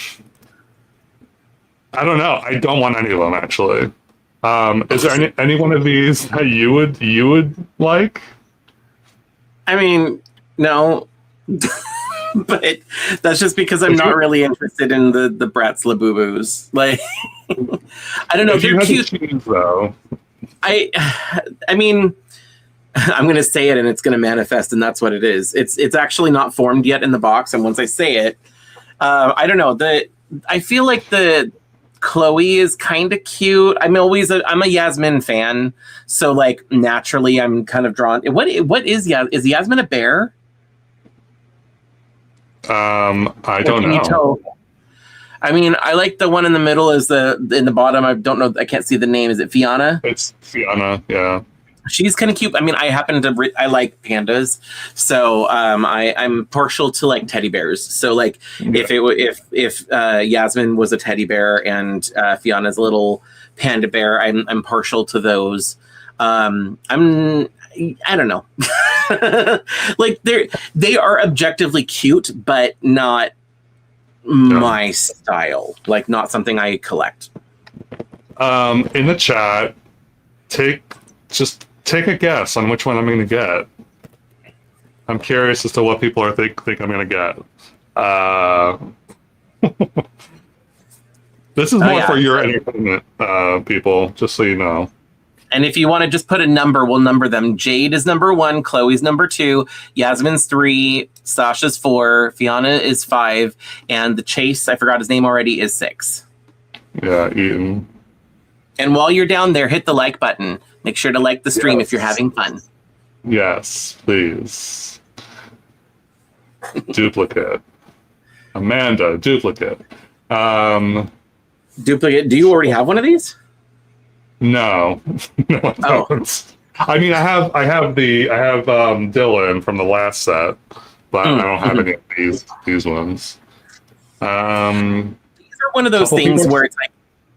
Speaker 1: don't know. I don't want any of them actually. Is there any one of these that you would like?
Speaker 2: I mean, no, but that's just because I'm not really interested in the Bratz Labubus. Like, I don't know.
Speaker 1: If
Speaker 2: they're cute
Speaker 1: choose, though.
Speaker 2: I mean, I'm going to say it and it's going to manifest, and that's what it is. It's actually not formed yet in the box, and once I say it, I don't know. I feel like the Chloe is kind of cute. I'm a Yasmin fan, so like naturally I'm kind of drawn. What is Yasmin a bear?
Speaker 1: I don't know.
Speaker 2: I mean, I like the one in the middle. In the bottom? I don't know. I can't see the name. Is it Fiona?
Speaker 1: It's Fiona. Yeah. She's
Speaker 2: kind of cute. I mean, I like pandas, so I'm partial to like teddy bears. So like, yeah. if Yasmin was a teddy bear and Fiona's a little panda bear, I'm partial to those. I don't know. Like they are objectively cute, but not my style. Like not something I collect.
Speaker 1: In the chat, take a guess on which one I'm going to get. I'm curious as to what people are think I'm gonna get. This is more for your entertainment, people. Just so you know.
Speaker 2: And if you want to just put a number, we'll number them. Jade is number 1, Chloe's number 2, Yasmin's 3, Sasha's 4, Fiona is 5, and the Chase, I forgot his name already, is 6.
Speaker 1: Yeah, Eaton.
Speaker 2: And while you're down there, hit the like button. Make sure to like the stream if you're having fun.
Speaker 1: Yes, please. Duplicate. Amanda, duplicate.
Speaker 2: Duplicate. Do you already have one of these?
Speaker 1: No, no, I don't. I mean, I have Dylan from the last set, but I don't have any of these ones.
Speaker 2: These are one of those things where it's like,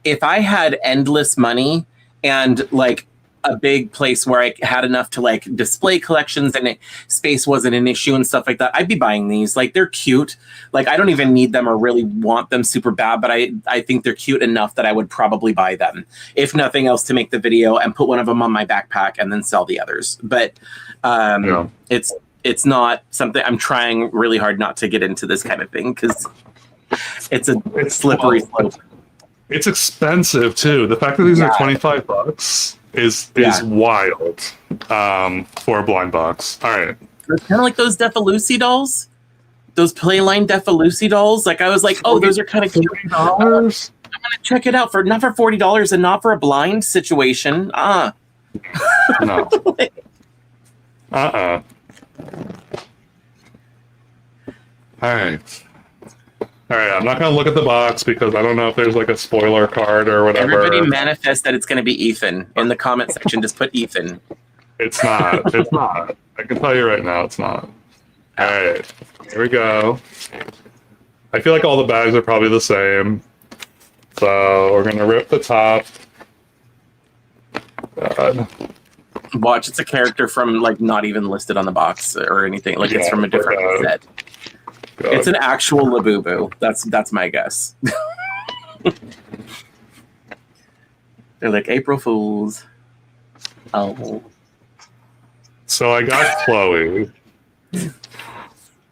Speaker 2: if I had endless money and like a big place where I had enough to like display collections and space wasn't an issue and stuff like that, I'd be buying these. Like, they're cute. Like, I don't even need them or really want them super bad, but I think they're cute enough that I would probably buy them, if nothing else, to make the video and put one of them on my backpack and then sell the others. But it's not something I'm trying really hard not to get into this kind of thing, because it's slippery slope.
Speaker 1: It's expensive too. The fact that these are $25 is wild for a blind box. All right.
Speaker 2: They're kind of like those Defalucci dolls. Those Playline Defalucci dolls. Like, I was like, oh, those are kind of cute.
Speaker 1: $40?
Speaker 2: I'm going to check it out not for $40 and not for a blind situation.
Speaker 1: No. All right. All right, I'm not going to look at the box because I don't know if there's like a spoiler card or whatever.
Speaker 2: Everybody manifest that it's going to be Ethan. In the comment section, just put Ethan.
Speaker 1: It's not. It's not. I can tell you right now, it's not. All right, here we go. I feel like all the bags are probably the same. So we're going to rip the top. God.
Speaker 2: Watch, it's a character from like not even listed on the box or anything. Like, it's from a different set. God. It's an actual Labubu. That's my guess. They're like April Fools. Oh.
Speaker 1: So I got Chloe.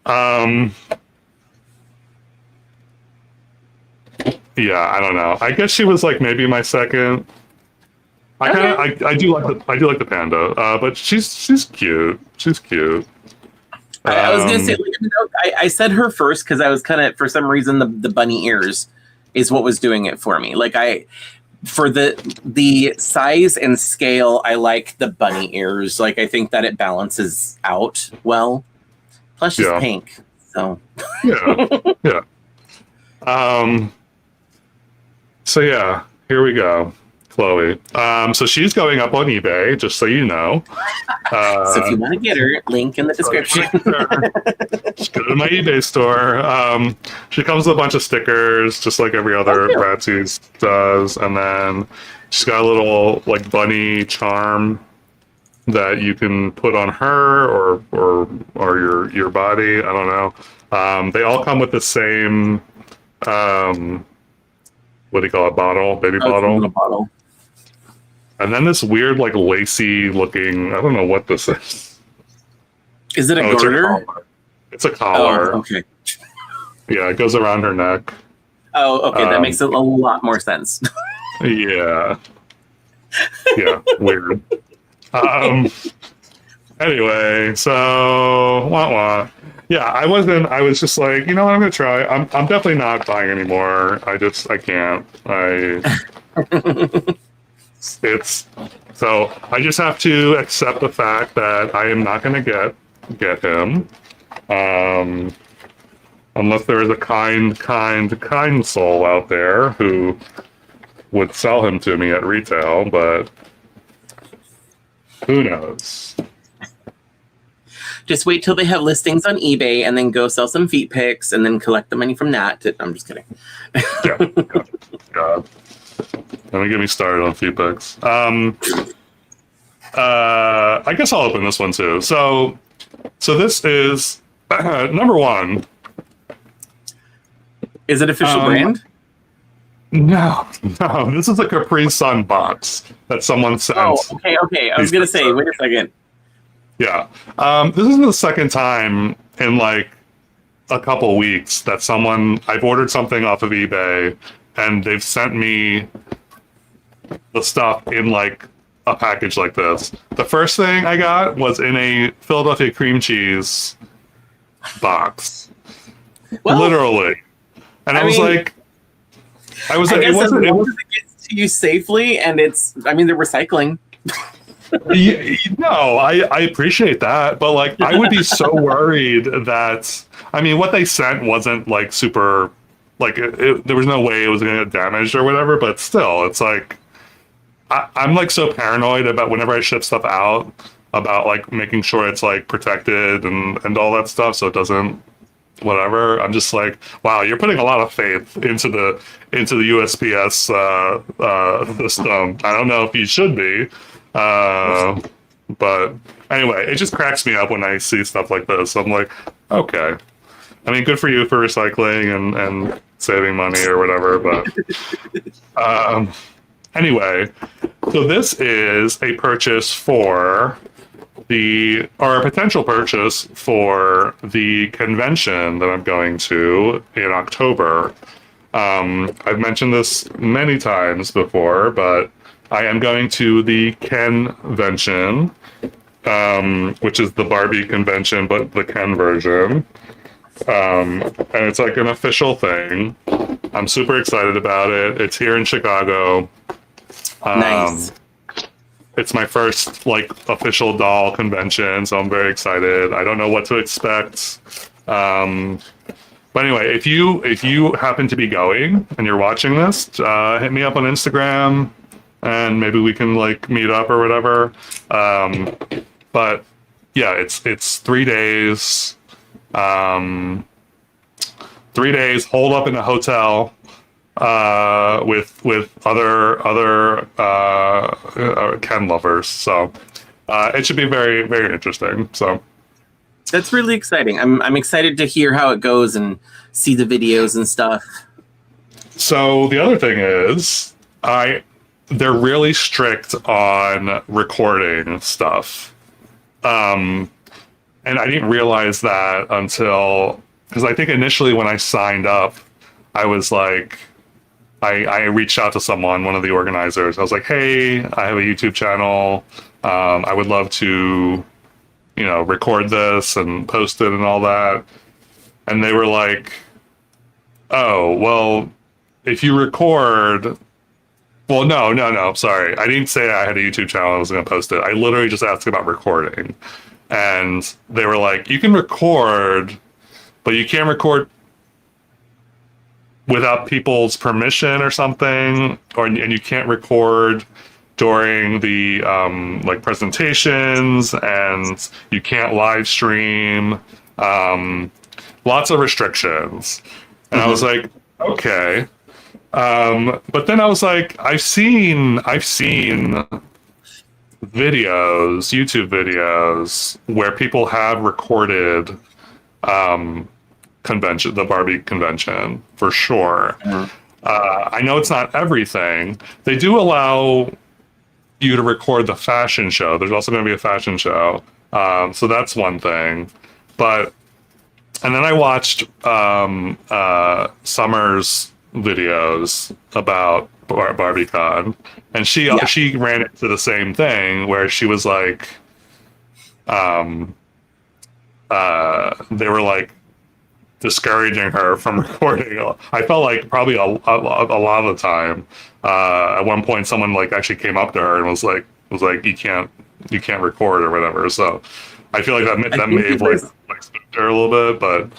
Speaker 1: Yeah, I don't know. I guess she was like maybe my second. I do like the panda, but she's cute. She's cute.
Speaker 2: I was gonna say, like, I said her first because I was kind of, for some reason, the bunny ears is what was doing it for me. Like, for the size and scale, I like the bunny ears. Like, I think that it balances out well. Plus, she's pink, so
Speaker 1: yeah. So yeah, here we go. Chloe. So she's going up on eBay, just so you know.
Speaker 2: So if you want to get her, link in the description.
Speaker 1: Just go to my eBay store. She comes with a bunch of stickers, just like every other Bratziez does, and then she's got a little like bunny charm that you can put on her or your body. I don't know. They all come with the same. What do you call it? Bottle, baby bottle. And then this weird, like, lacy looking, I don't know what this is.
Speaker 2: Is it a garter?
Speaker 1: It's a collar.
Speaker 2: Oh, okay.
Speaker 1: Yeah, it goes around her neck.
Speaker 2: Oh, okay. That makes a lot more sense.
Speaker 1: Yeah. Yeah, weird. Anyway, so, wah. Yeah, I was just like, you know what, I'm going to try. I'm definitely not buying anymore. I can't. So I just have to accept the fact that I am not going to get him, unless there is a kind soul out there who would sell him to me at retail, but who knows?
Speaker 2: Just wait till they have listings on eBay and then go sell some feet pics and then collect the money from that. I'm just kidding.
Speaker 1: God. Don't get me started on feet pics. I guess I'll open this one too. So this is number one.
Speaker 2: Is it official brand?
Speaker 1: No. This is a Capri Sun box that someone sent.
Speaker 2: Oh, okay. I was gonna say, wait a second.
Speaker 1: Yeah. This is the second time in like a couple weeks that I've ordered something off of eBay and they've sent me the stuff in like a package like this. The first thing I got was in a Philadelphia cream cheese box.
Speaker 2: Well,
Speaker 1: Literally. And I was
Speaker 2: mean,
Speaker 1: like,
Speaker 2: I
Speaker 1: it
Speaker 2: guess as
Speaker 1: wasn't,
Speaker 2: long as it gets to you safely, and they're recycling.
Speaker 1: no, I appreciate that, but like I would be so worried that I mean what they sent wasn't like super like there was no way it was going to get damaged or whatever, but still it's like I'm like so paranoid about whenever I ship stuff out about like making sure it's like protected and all that stuff so it doesn't whatever. I'm just like, wow, you're putting a lot of faith into the USPS system. I don't know if you should be. But anyway, it just cracks me up when I see stuff like this. I'm like, okay. I mean, good for you for recycling and saving money or whatever. But anyway, so this is a purchase for or a potential purchase for the convention that I'm going to in October. I've mentioned this many times before, but I am going to the Ken-vention, which is the Barbie convention, but the Ken version. And it's like an official thing. I'm super excited about it. It's here in Chicago.
Speaker 2: Nice.
Speaker 1: It's my first like official doll convention, so I'm very excited. I don't know what to expect. But anyway, if you happen to be going and you're watching this, hit me up on Instagram and maybe we can like meet up or whatever. But yeah, it's 3 days. 3 days holed up in a hotel with other Ken lovers. So it should be very, very interesting. So
Speaker 2: That's really exciting. I'm excited to hear how it goes and see the videos and stuff.
Speaker 1: So the other thing is, they're really strict on recording stuff. And I didn't realize that because I think initially when I signed up, I was like, I reached out to one of the organizers. I was like, hey, I have a YouTube channel. I would love to, record this and post it and all that. And they were like, oh, well, if you record, well, no, sorry. I didn't say I had a YouTube channel and I was going to post it. I literally just asked about recording. And they were like, you can record, but you can't record without people's permission or something, and you can't record during the like presentations, and you can't live stream. Lots of restrictions. And I was like, okay. But then I was like, I've seen videos, YouTube videos, where people have recorded the Barbie convention for sure. I know it's not everything. They do allow you to record the fashion show. There's also going to be a fashion show. So that's one thing. And then I watched Summer's videos about BarbieCon, and she ran into the same thing where she was like, they were like discouraging her from recording. I felt like probably a lot of the time. At one point, someone like actually came up to her and was like you can't record or whatever. So I feel like that may have like spooked her a little bit, but.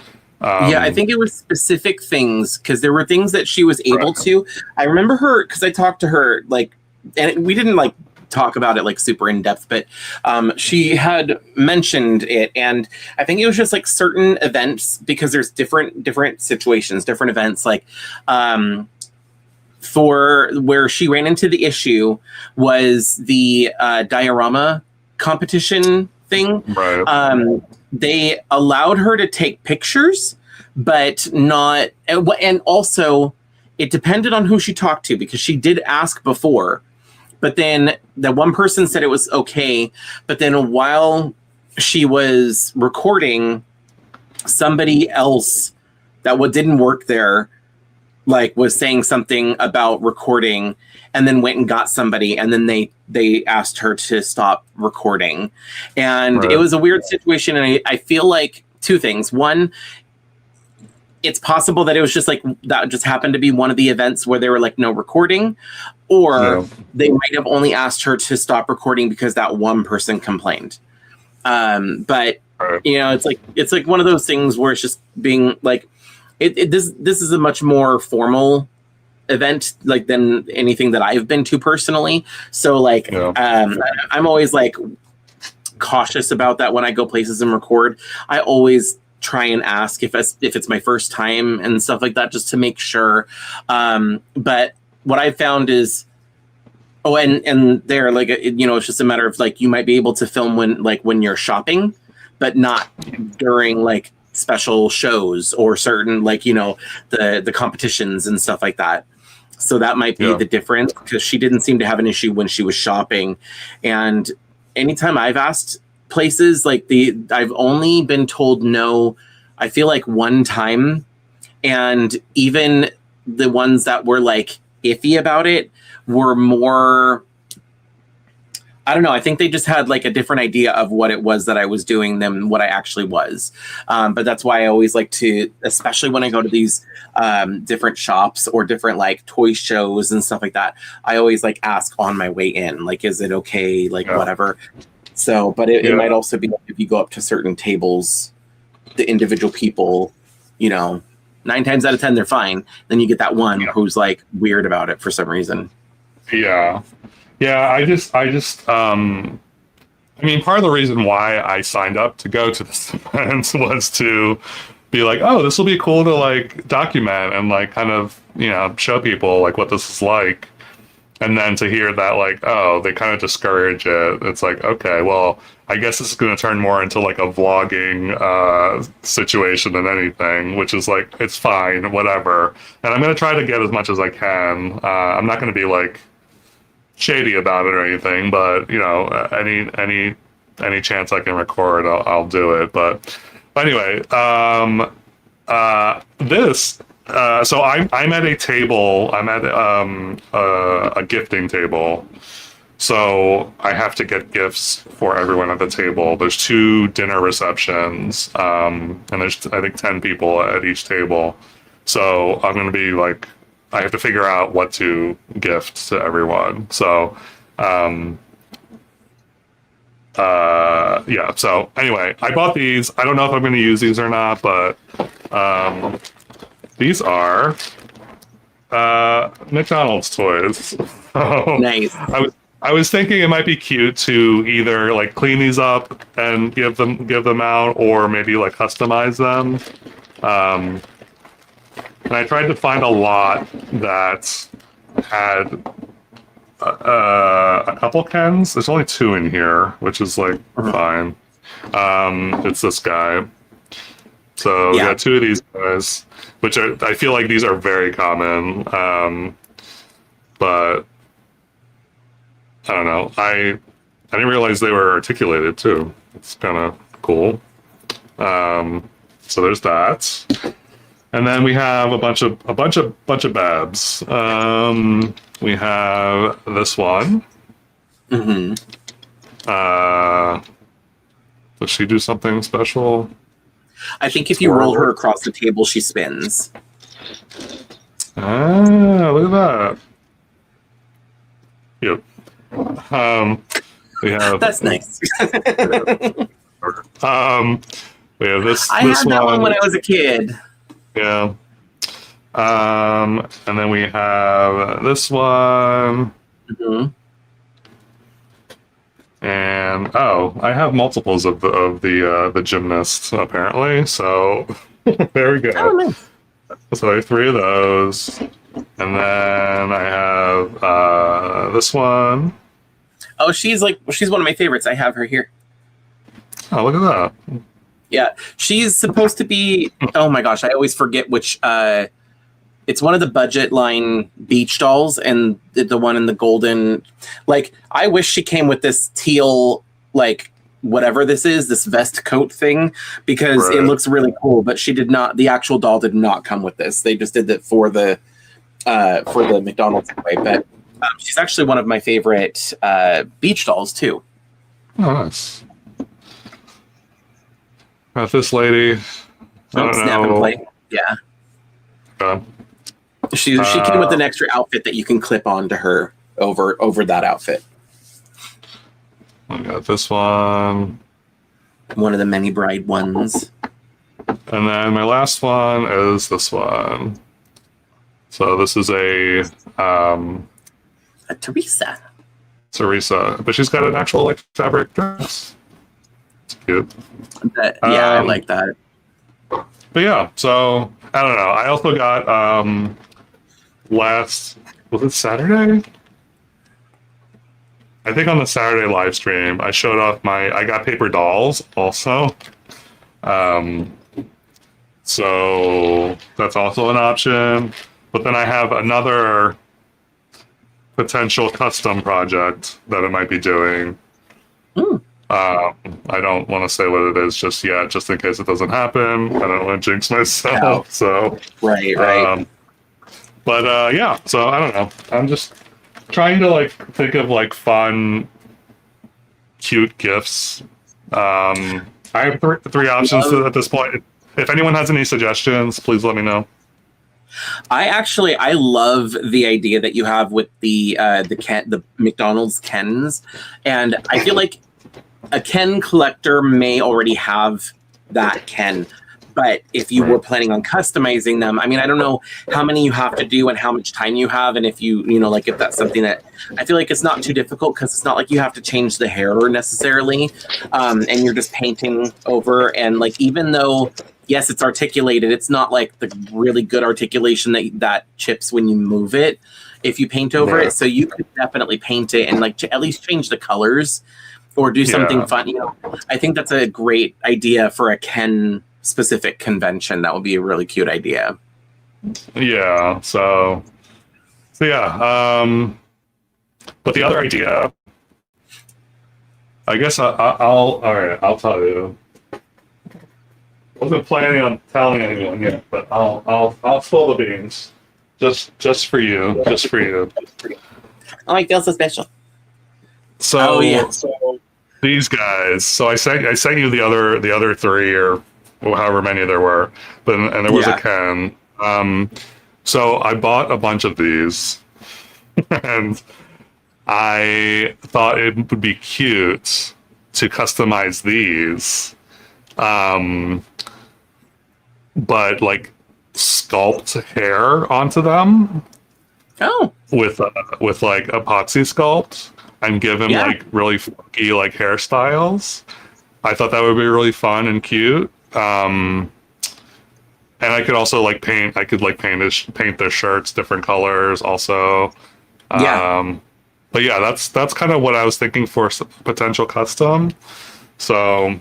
Speaker 2: I think it was specific things because there were things that she was able to. I remember her because I talked to her and we didn't like talk about it like super in depth, but she had mentioned it, and I think it was just like certain events because there's different situations, different events. Like for where she ran into the issue was the diorama competition thing.
Speaker 1: Right.
Speaker 2: They allowed her to take pictures, but not, and also it depended on who she talked to because she did ask before, but then the one person said it was okay. But then while she was recording somebody else that didn't work there, like was saying something about recording, and then went and got somebody, and then they asked her to stop recording. And it was a weird situation, and I feel like two things. One, it's possible that it was just like that just happened to be one of the events where they were like no recording, or they might have only asked her to stop recording because that one person complained. But you know, it's like one of those things where it's just being like, this is a much more formal event like than anything that I've been to personally. So like, I'm always like cautious about that when I go places and record. I always try and ask if it's my first time and stuff like that, just to make sure. But what I found is, and there, like, you know, it's just a matter of like, you might be able to film when you're shopping, but not during like special shows or certain, like, you know, the competitions and stuff like that. So that might be the difference, because she didn't seem to have an issue when she was shopping. And anytime I've asked places, like I've only been told no, I feel like one time. And even the ones that were like iffy about it were more, I don't know, I think they just had like a different idea of what it was that I was doing than what I actually was. But that's why I always like to, especially when I go to these different shops or different like toy shows and stuff like that, I always like ask on my way in, like, is it okay? Like whatever. So, but it might also be if you go up to certain tables, the individual people, you know, 9 times out of 10, they're fine. Then you get that one who's like weird about it for some reason.
Speaker 1: Yeah. I mean, part of the reason why I signed up to go to this event was to be like, oh, this will be cool to like document and like kind of, you know, show people like what this is like. And then to hear that, like, oh, they kind of discourage it. It's like, okay, well, I guess this is going to turn more into like a vlogging situation than anything, which is like, it's fine, whatever. And I'm going to try to get as much as I can. I'm not going to be like shady about it or anything, but you know, any chance I can record, I'll do it. But anyway, this. So I'm at a table. I'm at a gifting table. So I have to get gifts for everyone at the table. There's 2 dinner receptions, and there's I think 10 people at each table. So I'm gonna be like, I have to figure out what to gift to everyone. So So anyway, I bought these. I don't know if I'm gonna use these or not, but these are McDonald's toys. So
Speaker 2: Nice.
Speaker 1: I was thinking it might be cute to either like clean these up and give them out, or maybe like customize them. And I tried to find a lot that had a couple Kens. There's only 2 in here, which is like fine. It's this guy. So we got 2 of these guys, which I feel like these are very common. But I don't know. I didn't realize they were articulated too. It's kind of cool. So there's that. And then we have a bunch of babs. We have this one. Does she do something special?
Speaker 2: I think if you roll her across the table, she spins.
Speaker 1: Ah, look at that. Yep. We have.
Speaker 2: That's nice.
Speaker 1: We have this.
Speaker 2: I had that one when I was a kid.
Speaker 1: Yeah. And then we have this one. And I have multiples of the gymnast apparently. So there we go.
Speaker 2: Oh, nice.
Speaker 1: So I have 3 of those, and then I have this one.
Speaker 2: Oh, she's one of my favorites. I have her here.
Speaker 1: Oh, look at that.
Speaker 2: Yeah, she's supposed to be. Oh my gosh, I always forget which. It's one of the budget line beach dolls, and the one in the golden. Like, I wish she came with this teal like whatever this is, this vest coat thing, because it
Speaker 1: Right.
Speaker 2: looks really cool. But she did not. The actual doll did not come with this. They just did it for the McDonald's toy. But she's actually one of my favorite beach dolls too.
Speaker 1: Oh, nice. Got this lady. I don't
Speaker 2: Snap and
Speaker 1: know.
Speaker 2: play. Yeah.
Speaker 1: Uh,
Speaker 2: She came with an extra outfit that you can clip onto her over that outfit.
Speaker 1: I got this one.
Speaker 2: One of the many bride ones.
Speaker 1: And then my last one is this one. So this is a
Speaker 2: Teresa.
Speaker 1: Teresa, but she's got an actual like fabric dress. It's cute.
Speaker 2: I like that.
Speaker 1: But yeah, so I don't know. I also got was it Saturday? I think on the Saturday live stream, I showed off I got paper dolls also. So that's also an option. But then I have another potential custom project that I might be doing. I don't want to say what it is just yet, just in case it doesn't happen. I don't want to jinx myself.
Speaker 2: No.
Speaker 1: So
Speaker 2: Right.
Speaker 1: But yeah, so I don't know. I'm just trying to like think of like fun, cute gifts. I have three options at this point. If anyone has any suggestions, please let me know.
Speaker 2: I love the idea that you have with the McDonald's Kens, and I feel like a Ken collector may already have that Ken. But if you were planning on customizing them, I mean, I don't know how many you have to do and how much time you have. And if like if that's something that I feel like it's not too difficult because it's not like you have to change the hair necessarily. And you're just painting over. And like, even though, yes, it's articulated, it's not like the really good articulation that chips when you move it if you paint over it. So you could definitely paint it and like at least change the colors or do something fun. I think that's a great idea for a Ken specific convention. That would be a really cute idea.
Speaker 1: Yeah. So yeah. But the other idea, I guess all right. I'll tell you. I wasn't planning on telling anyone yet, but I'll spill the beans, just for you, just for you.
Speaker 2: Oh, I feel so special.
Speaker 1: So
Speaker 2: yeah.
Speaker 1: These guys. So I sent you the other three or however many there were, and there was a Ken. So I bought a bunch of these, and I thought it would be cute to customize these, but like sculpt hair onto them.
Speaker 2: Oh,
Speaker 1: with like epoxy sculpt and give him like really funky like hairstyles. I thought that would be really fun and cute. And I could also like paint. I could like paint their shirts different colors also. But yeah, that's kind of what I was thinking for potential custom. So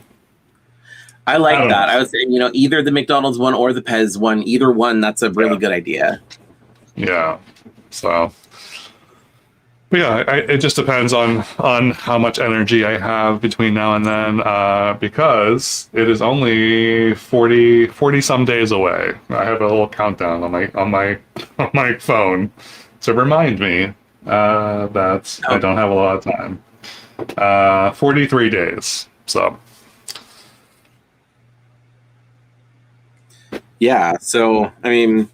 Speaker 2: I like that. I was saying, either the McDonald's one or the Pez one, either one, that's a really good idea.
Speaker 1: Yeah. So, but yeah, it just depends on how much energy I have between now and then, because it is only 40 some days away. I have a little countdown on my phone to remind me that I don't have a lot of time. 43 days. So.
Speaker 2: Yeah. So, I mean,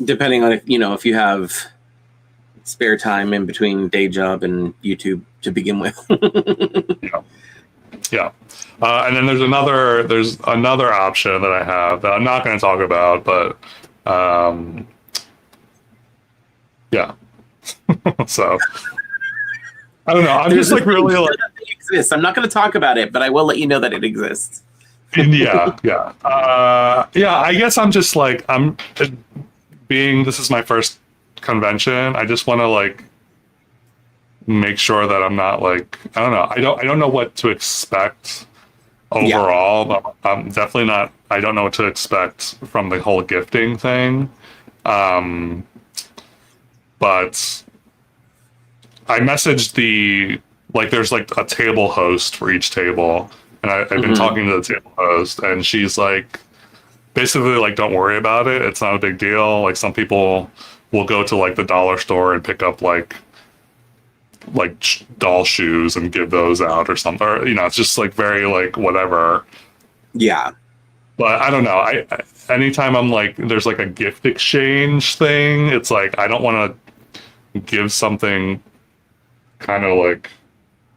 Speaker 2: depending on if you have spare time in between day job and YouTube to begin with.
Speaker 1: Yeah. And then there's another option that I have that I'm not going to talk about, but yeah. So I don't know. I'm just like really like
Speaker 2: it exists. I'm not going to talk about it, but I will let you know that it exists.
Speaker 1: Yeah. I guess I'm just like this is my first convention. I just want to like make sure that I'm not like I don't know what to expect overall, but I'm definitely not. I don't know what to expect from the whole gifting thing. But I messaged like there's like a table host for each table, and I've been
Speaker 2: Mm-hmm.
Speaker 1: talking to the table host, and she's like, basically like, don't worry about it. It's not a big deal. Like some people will go to like the dollar store and pick up doll shoes and give those out or something. Or, it's just like very like whatever.
Speaker 2: Yeah.
Speaker 1: But I don't know. Anytime I'm like, there's like a gift exchange thing, it's like I don't want to give something kind of like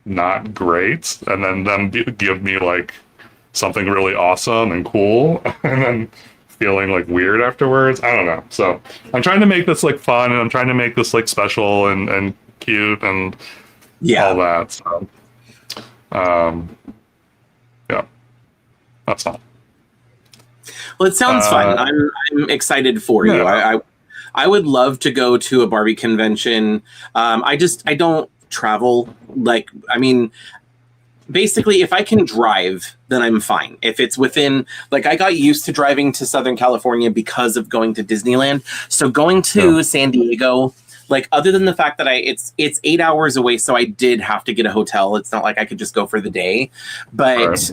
Speaker 1: not great, and then them give me like something really awesome and cool, and then feeling like weird afterwards. I don't know. So I'm trying to make this like fun, and I'm trying to make this like special and cute and all that. So, yeah, that's all.
Speaker 2: Well, it sounds fun. I'm excited for you. I would love to go to a Barbie convention. I don't travel. Like, I mean, basically, if I can drive, then I'm fine. If it's within, like, I got used to driving to Southern California because of going to Disneyland. So going to San Diego, like, other than the fact that it's 8 hours away, so I did have to get a hotel. It's not like I could just go for the day, but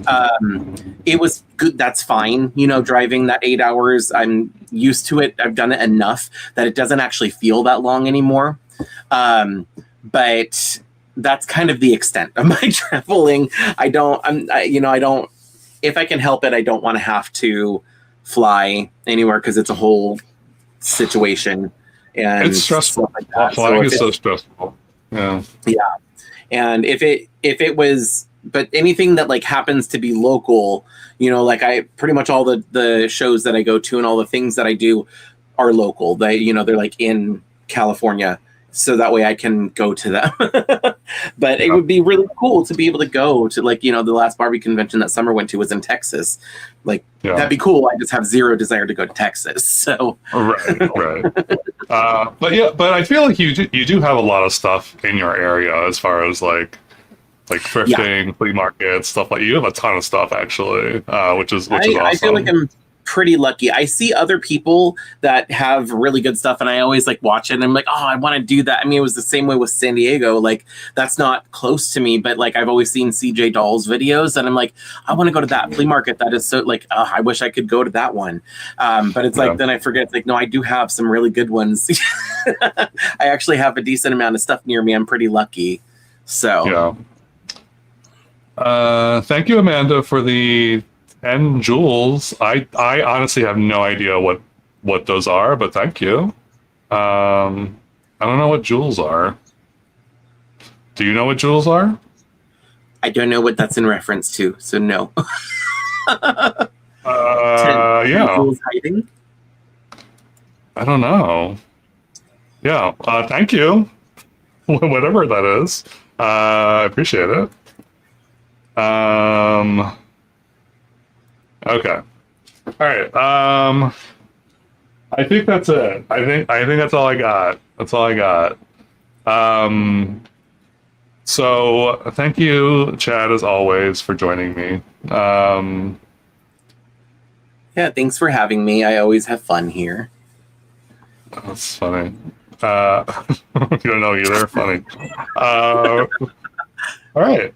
Speaker 2: it was good. That's fine. Driving that 8 hours, I'm used to it. I've done it enough that it doesn't actually feel that long anymore. But that's kind of the extent of my traveling. I don't, if I can help it, I don't want to have to fly anywhere because it's a whole situation. And
Speaker 1: it's stressful.
Speaker 2: Like that.
Speaker 1: Flying is so stressful. Yeah.
Speaker 2: And if it was, but anything that like happens to be local, like I pretty much all the shows that I go to and all the things that I do are local. They're like in California. So that way I can go to them. But it would be really cool to be able to go to like, the last Barbie convention that Summer went to was in Texas. Like, that'd be cool. I just have zero desire to go to Texas. So
Speaker 1: right. But I feel like you do have a lot of stuff in your area as far as like thrifting, flea markets, stuff like you have a ton of stuff actually, which is awesome.
Speaker 2: I feel like I'm pretty lucky. I see other people that have really good stuff and I always like watch it and I'm like, oh, I want to do that. I mean, it was the same way with San Diego. Like that's not close to me, but like I've always seen CJ Dolls videos and I'm like, I want to go to that flea market. That is so like, I wish I could go to that one. But it's like, then I forget, it's like, no, I do have some really good ones. I actually have a decent amount of stuff near me. I'm pretty lucky. So
Speaker 1: thank you, Amanda, for the 10 jewels. I honestly have no idea what those are, but thank you. I don't know what jewels are. Do you know what jewels are?
Speaker 2: I don't know what that's in reference to, so no. 10 jewels hiding? I
Speaker 1: don't know. Yeah, thank you. Whatever that is. I appreciate it. Okay. All right. I think that's it. I think that's all I got. That's all I got. So thank you, Chad, as always, for joining me.
Speaker 2: Yeah, thanks for having me. I always have fun here.
Speaker 1: That's funny. You don't know either. Funny. All right.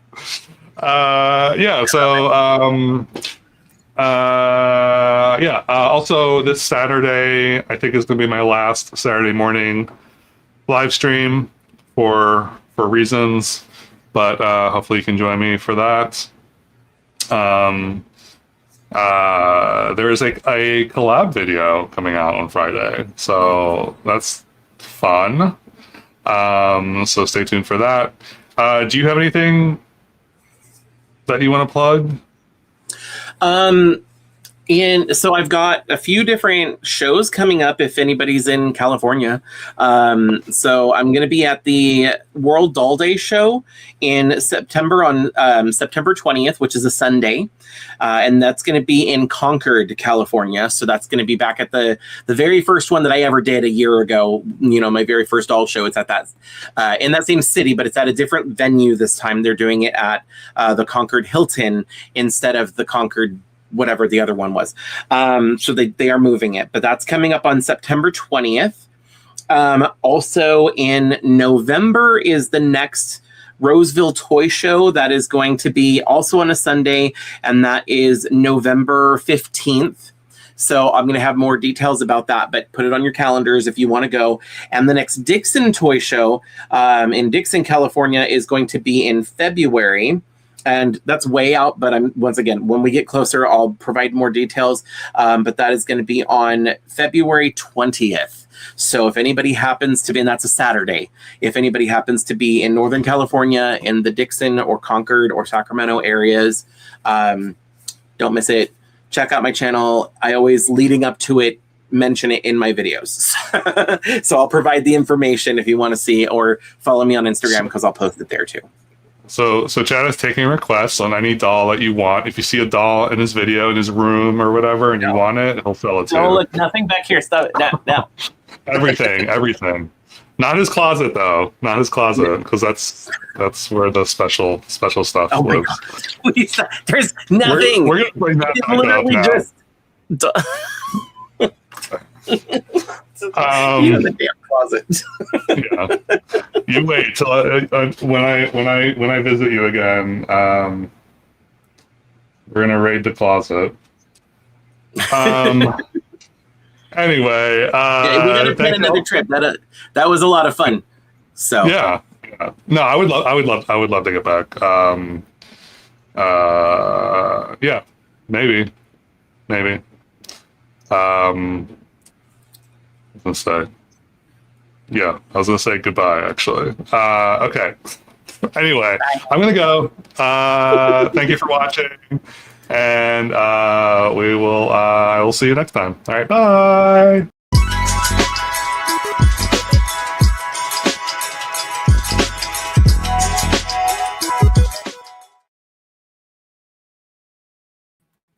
Speaker 1: Also, this Saturday, I think is going to be my last Saturday morning live stream for reasons, but hopefully you can join me for that. There is a collab video coming out on Friday, so that's fun. So stay tuned for that. Do you have anything that you want to plug?
Speaker 2: And so I've got a few different shows coming up if anybody's in California. So I'm going to be at the World Doll Day show in September on September 20th, which is a Sunday. And that's going to be in Concord, California. So that's going to be back at the very first one that I ever did a year ago. My very first doll show. It's at that in that same city, but it's at a different venue this time. They're doing it at the Concord Hilton instead of the Concord whatever the other one was. So they are moving it, but that's coming up on September 20th. Also in November is the next Roseville Toy Show. That is going to be also on a Sunday, and that is November 15th. So I'm going to have more details about that, but put it on your calendars if you want to go. And the next Dixon Toy Show in Dixon, California is going to be in February. And that's way out, but once again, when we get closer, I'll provide more details. But that is going to be on February 20th. So if anybody happens to be, and that's a Saturday, if anybody happens to be in Northern California, in the Dixon or Concord or Sacramento areas, don't miss it. Check out my channel. I always, leading up to it, mention it in my videos. So I'll provide the information if you want to see, or follow me on Instagram because I'll post it there too.
Speaker 1: So Chad is taking requests on any doll that you want. If you see a doll in his video in his room or whatever, and you want it, he'll sell it to you.
Speaker 2: Oh, look, nothing back here. Stop it. No.
Speaker 1: Everything. Not his closet though. Not his closet, because that's where the special stuff
Speaker 2: Oh my
Speaker 1: lives.
Speaker 2: God. Please, there's nothing.
Speaker 1: We're gonna bring that
Speaker 2: It's
Speaker 1: back
Speaker 2: literally
Speaker 1: up now.
Speaker 2: you know the damn closet.
Speaker 1: Yeah. You wait till when I visit you again. We're gonna raid the closet. Anyway,
Speaker 2: We gotta plan another trip. That was a lot of fun. So
Speaker 1: yeah. No, I would love to get back. Yeah, maybe. Let's say. Yeah, I was gonna say goodbye. Actually, okay. Anyway, I'm gonna go. Thank you for watching, and I will see you next time. All right, bye.